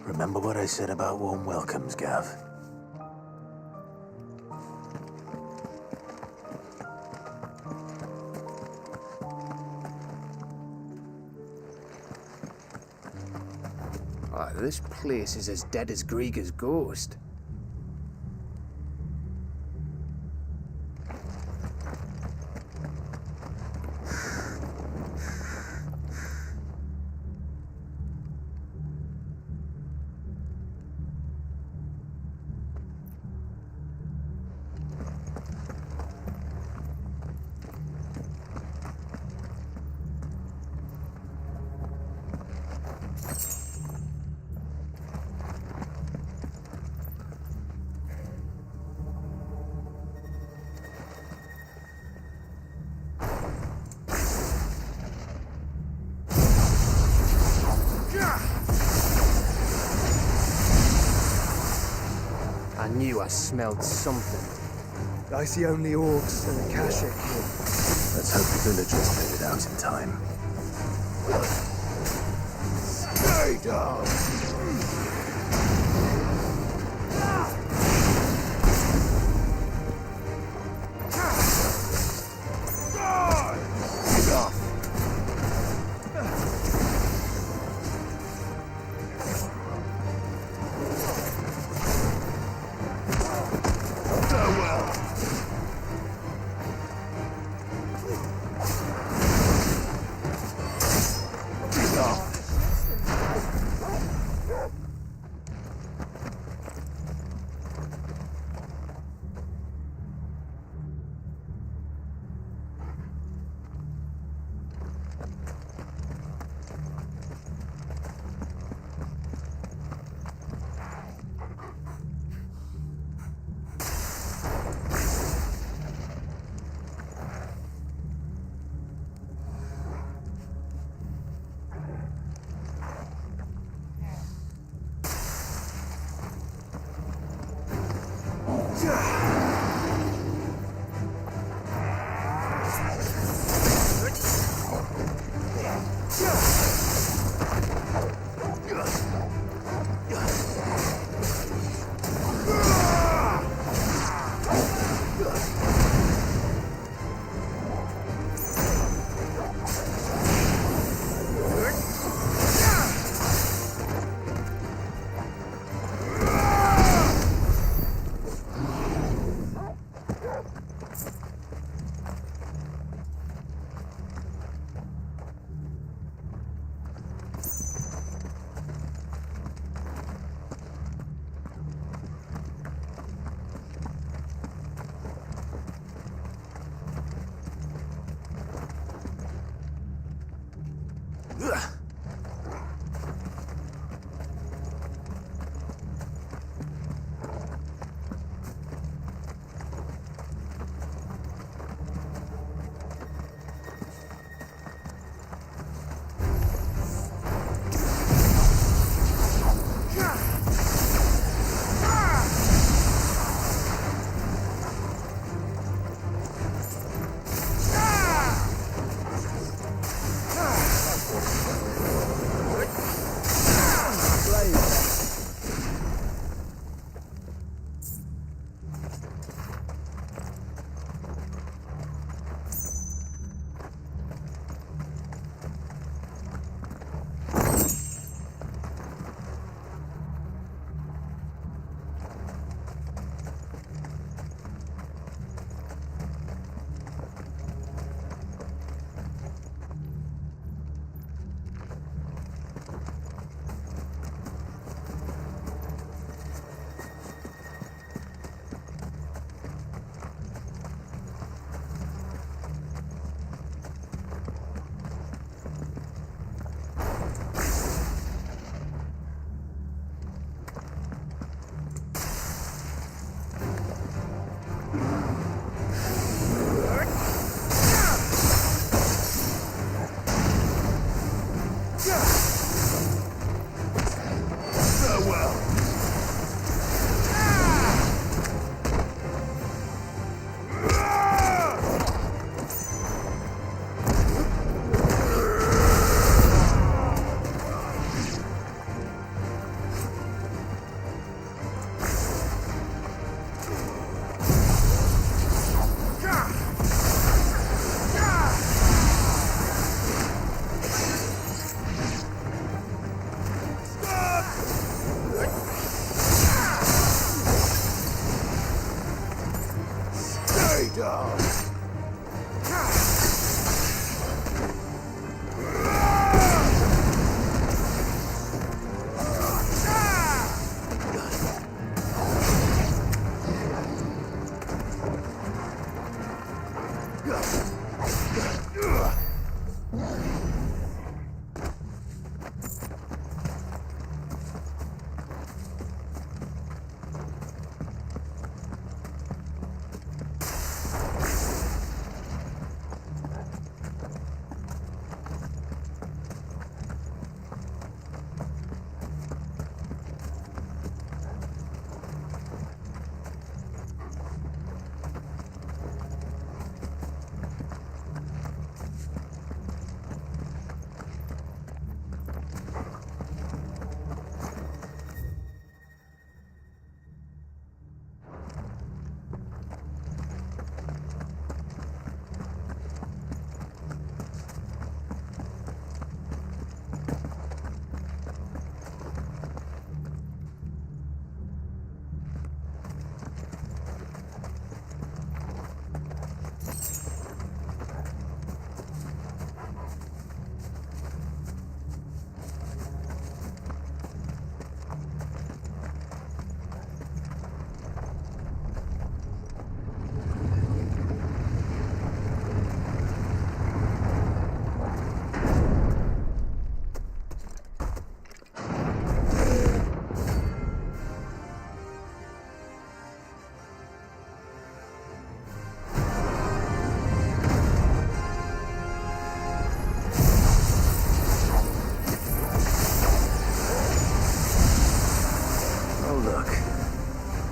Remember what I said about warm welcomes, Gav? Oh, this place is as dead as Grieger's ghost. I knew I smelled something. I see only orcs and a Kashik here. Let's hope the villagers made it out in time. Stay down!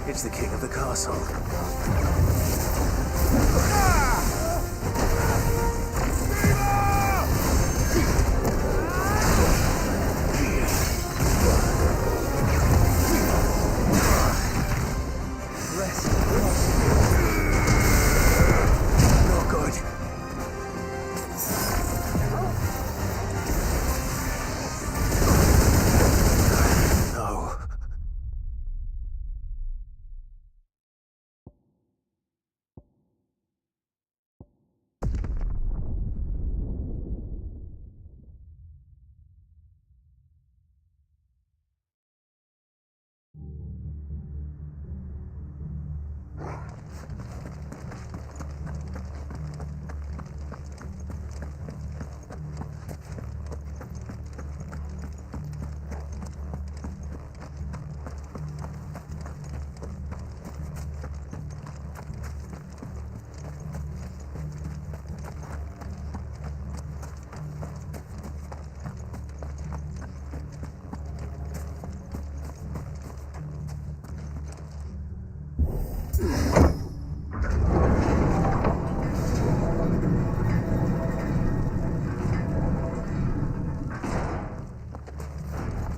It's the king of the castle. Not good. No.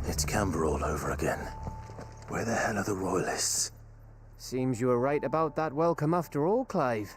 It's Canberra all over again. Where the hell are the royalists? Seems you were right about that welcome after all, Clive.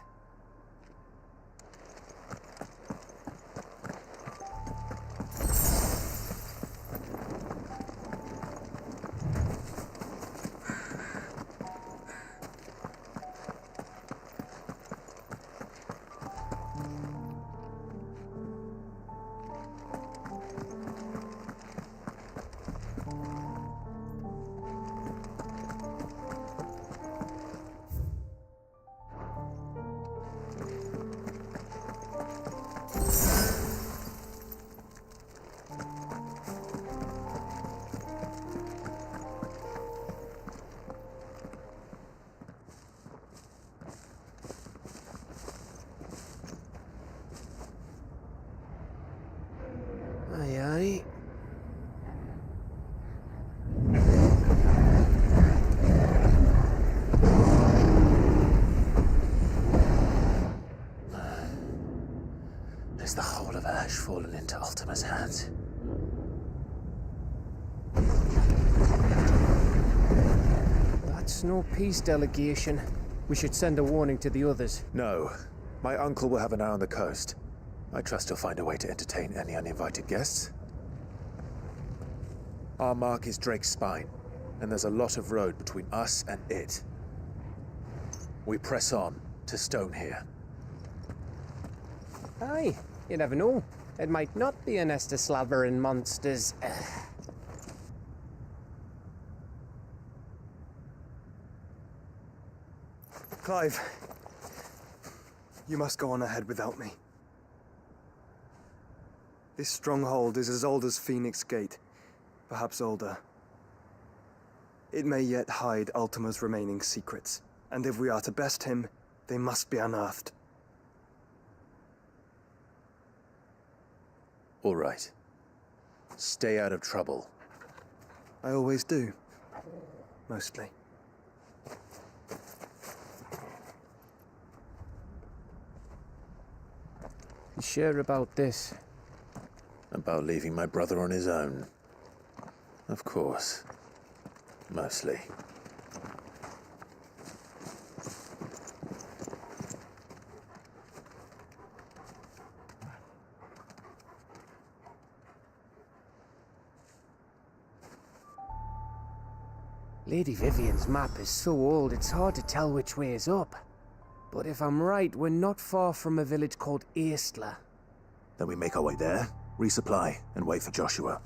Aye, aye. Is the whole of Ash fallen into Ultima's hands? That's no peace delegation. We should send a warning to the others. No. My uncle will have an eye on the coast. I trust he'll find a way to entertain any uninvited guests. Our mark is Drake's Spine, and there's a lot of road between us and it. We press on, to stone here. Aye, you never know. It might not be a nest of slavering monsters. Clive, you must go on ahead without me. This stronghold is as old as Phoenix Gate, perhaps older. It may yet hide Ultima's remaining secrets, and if we are to best him, they must be unearthed. All right. Stay out of trouble. I always do. Mostly. You sure about this? About leaving my brother on his own? Of course. Mostly. Lady Vivian's map is so old it's hard to tell which way is up. But if I'm right, we're not far from a village called Eastla. Then we make our way there, resupply, and wait for Joshua.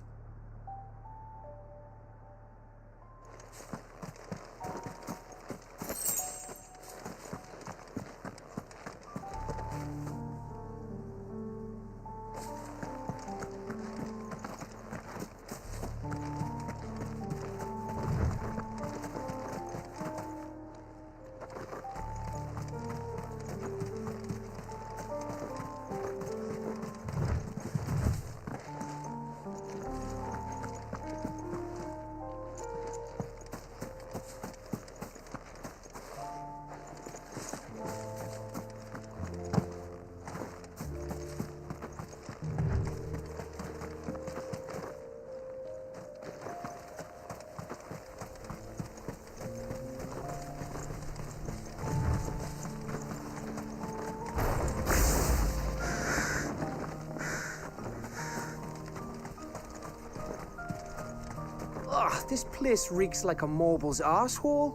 Ugh, this place reeks like a mobile's arsehole.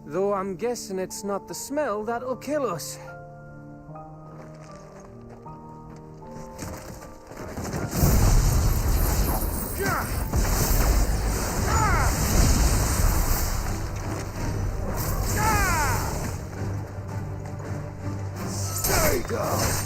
Though I'm guessing it's not the smell that'll kill us. There you go.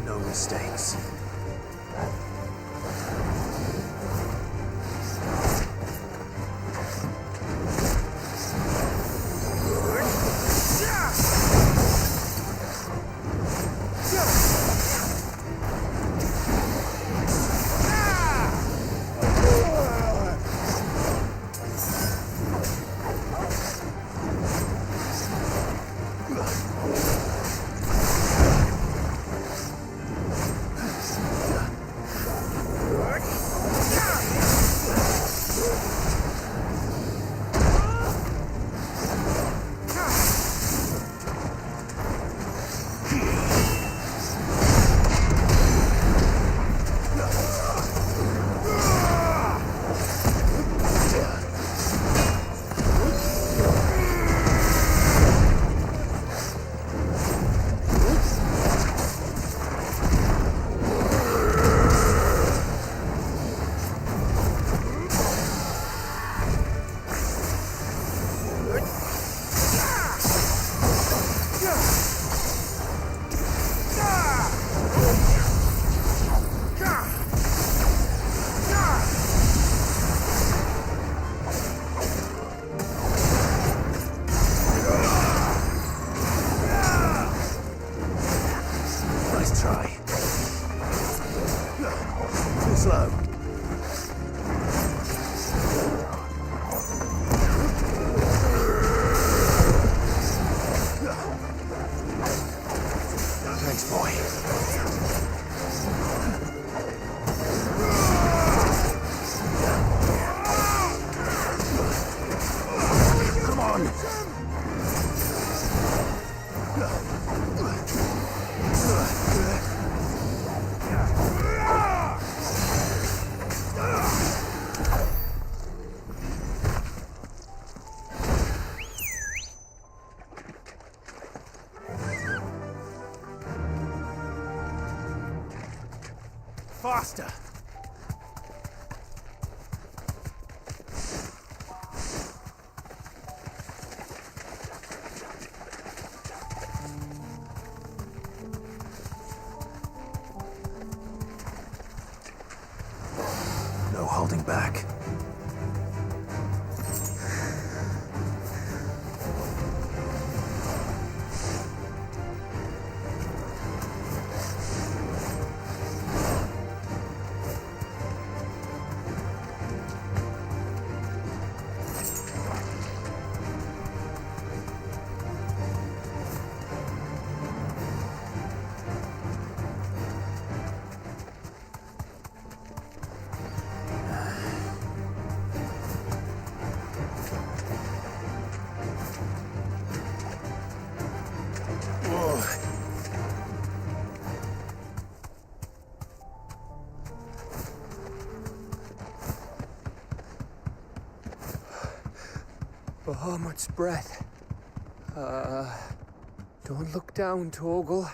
No mistakes. Slow. Faster! No holding back. Bahamut's breath. Don't look down, Torgal.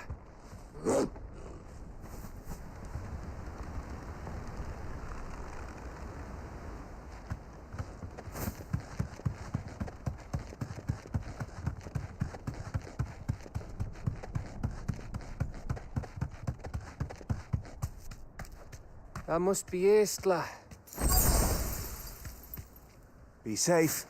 That must be Aistla. Be safe.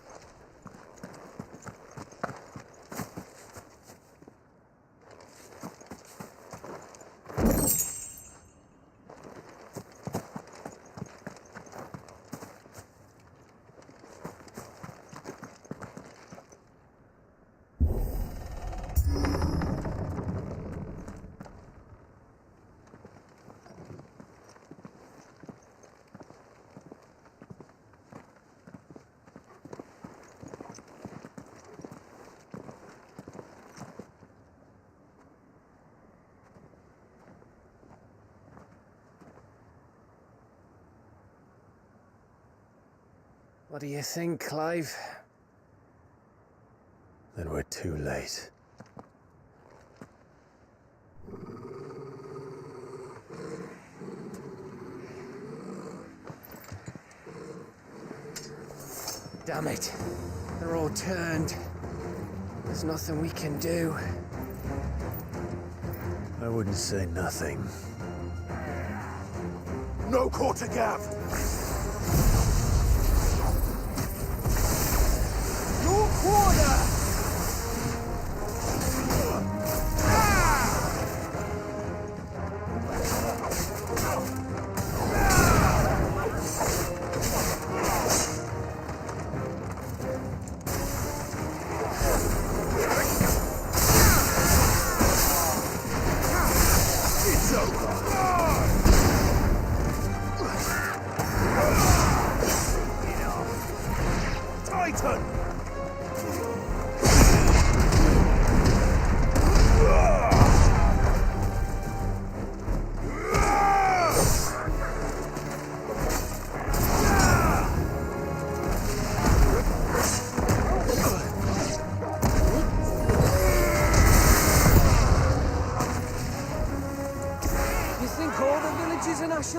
What do you think, Clive? Then we're too late. Damn it. They're all turned. There's nothing we can do. I wouldn't say nothing. No quarter gap! Your quarter!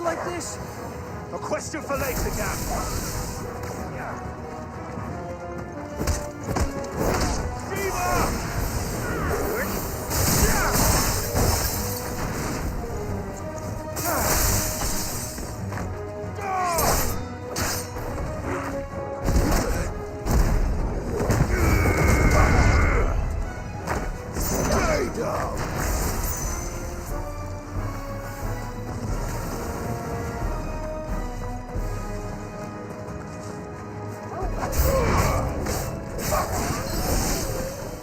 Like this? A question for later, Gap.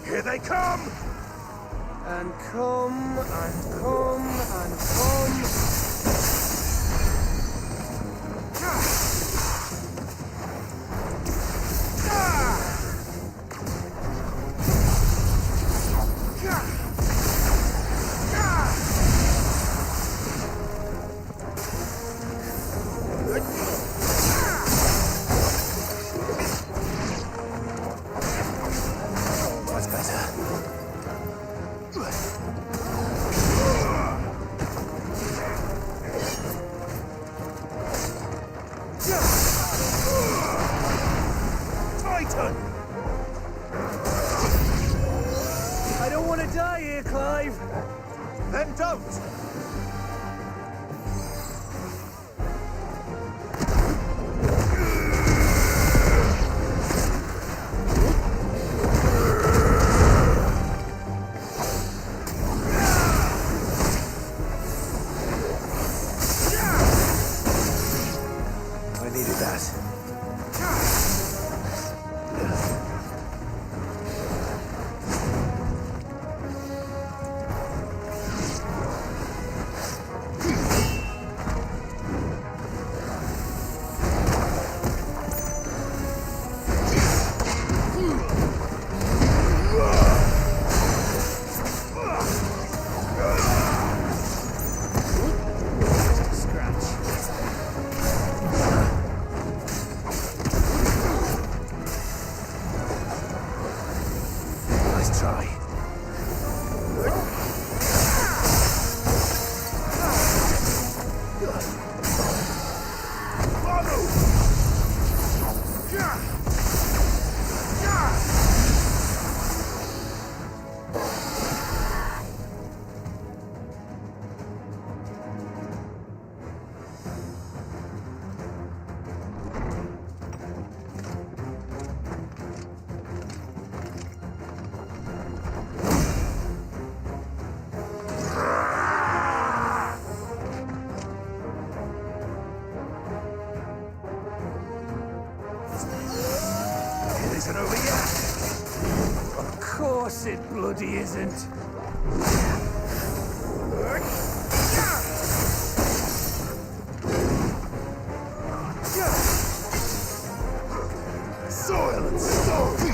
Here they come! And come, and come, and come. you, Clive? Then don't! I needed that. Isn't over yet? Of course it bloody isn't. Soil and stone!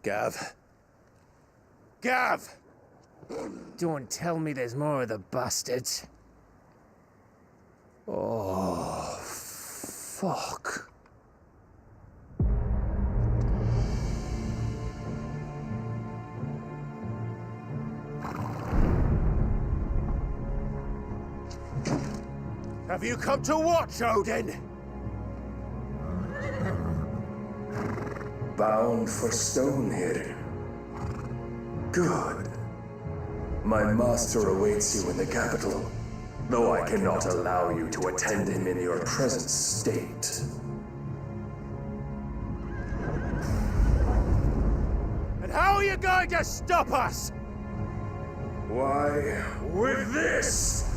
Gav? Gav! Don't tell me there's more of the bastards. Oh, fuck. Have you come to watch, Odin? Bound for stone here. Good. My master awaits you in the capital, though I cannot allow you to attend him in your present state. And how are you going to stop us? Why, with this!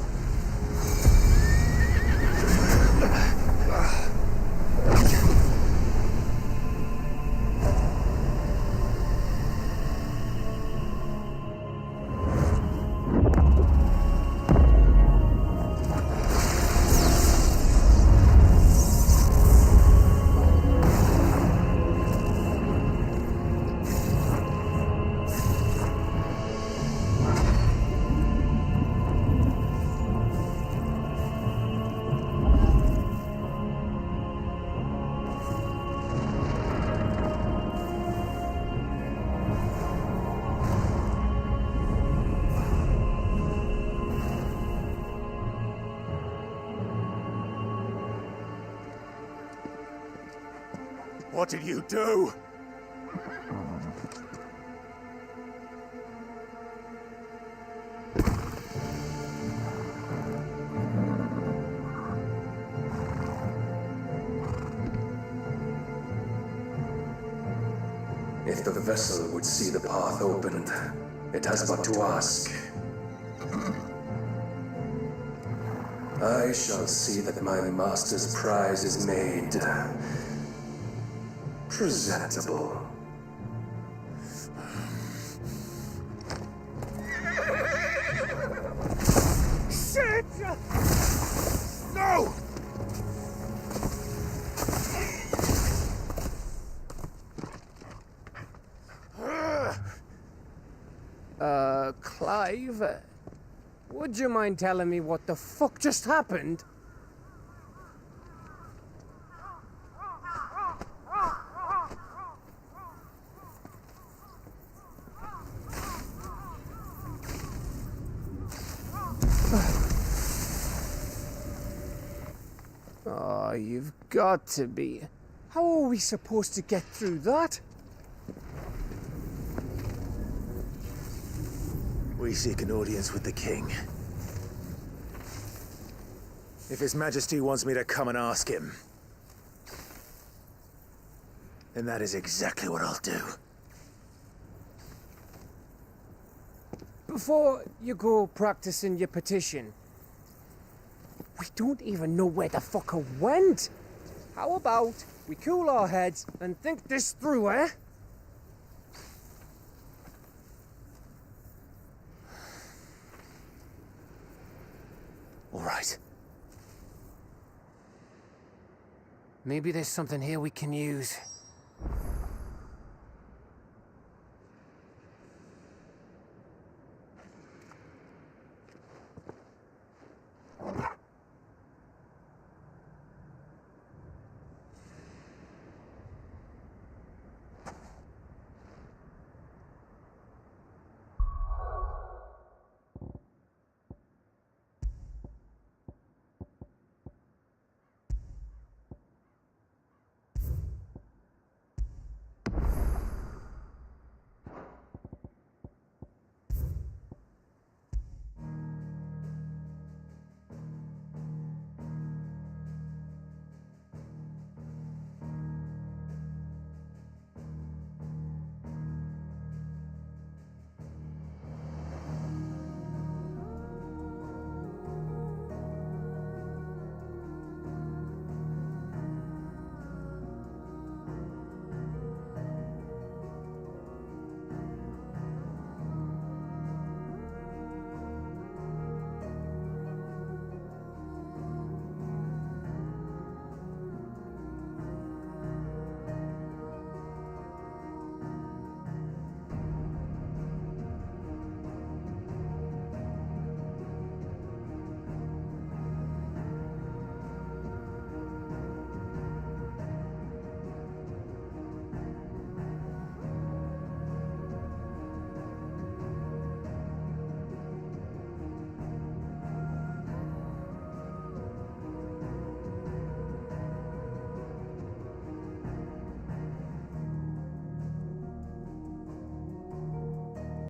What did you do? If the vessel would see the path opened, it has but to ask. I shall see that my master's prize is made presentable. Shit! No! Clive, would you mind telling me what the fuck just happened? Oh, you've got to be. How are we supposed to get through that? We seek an audience with the king. If His Majesty wants me to come and ask him, then that is exactly what I'll do. Before you go practicing your petition, we don't even know where the fucker went. How about we cool our heads and think this through, eh? All right. Maybe there's something here we can use.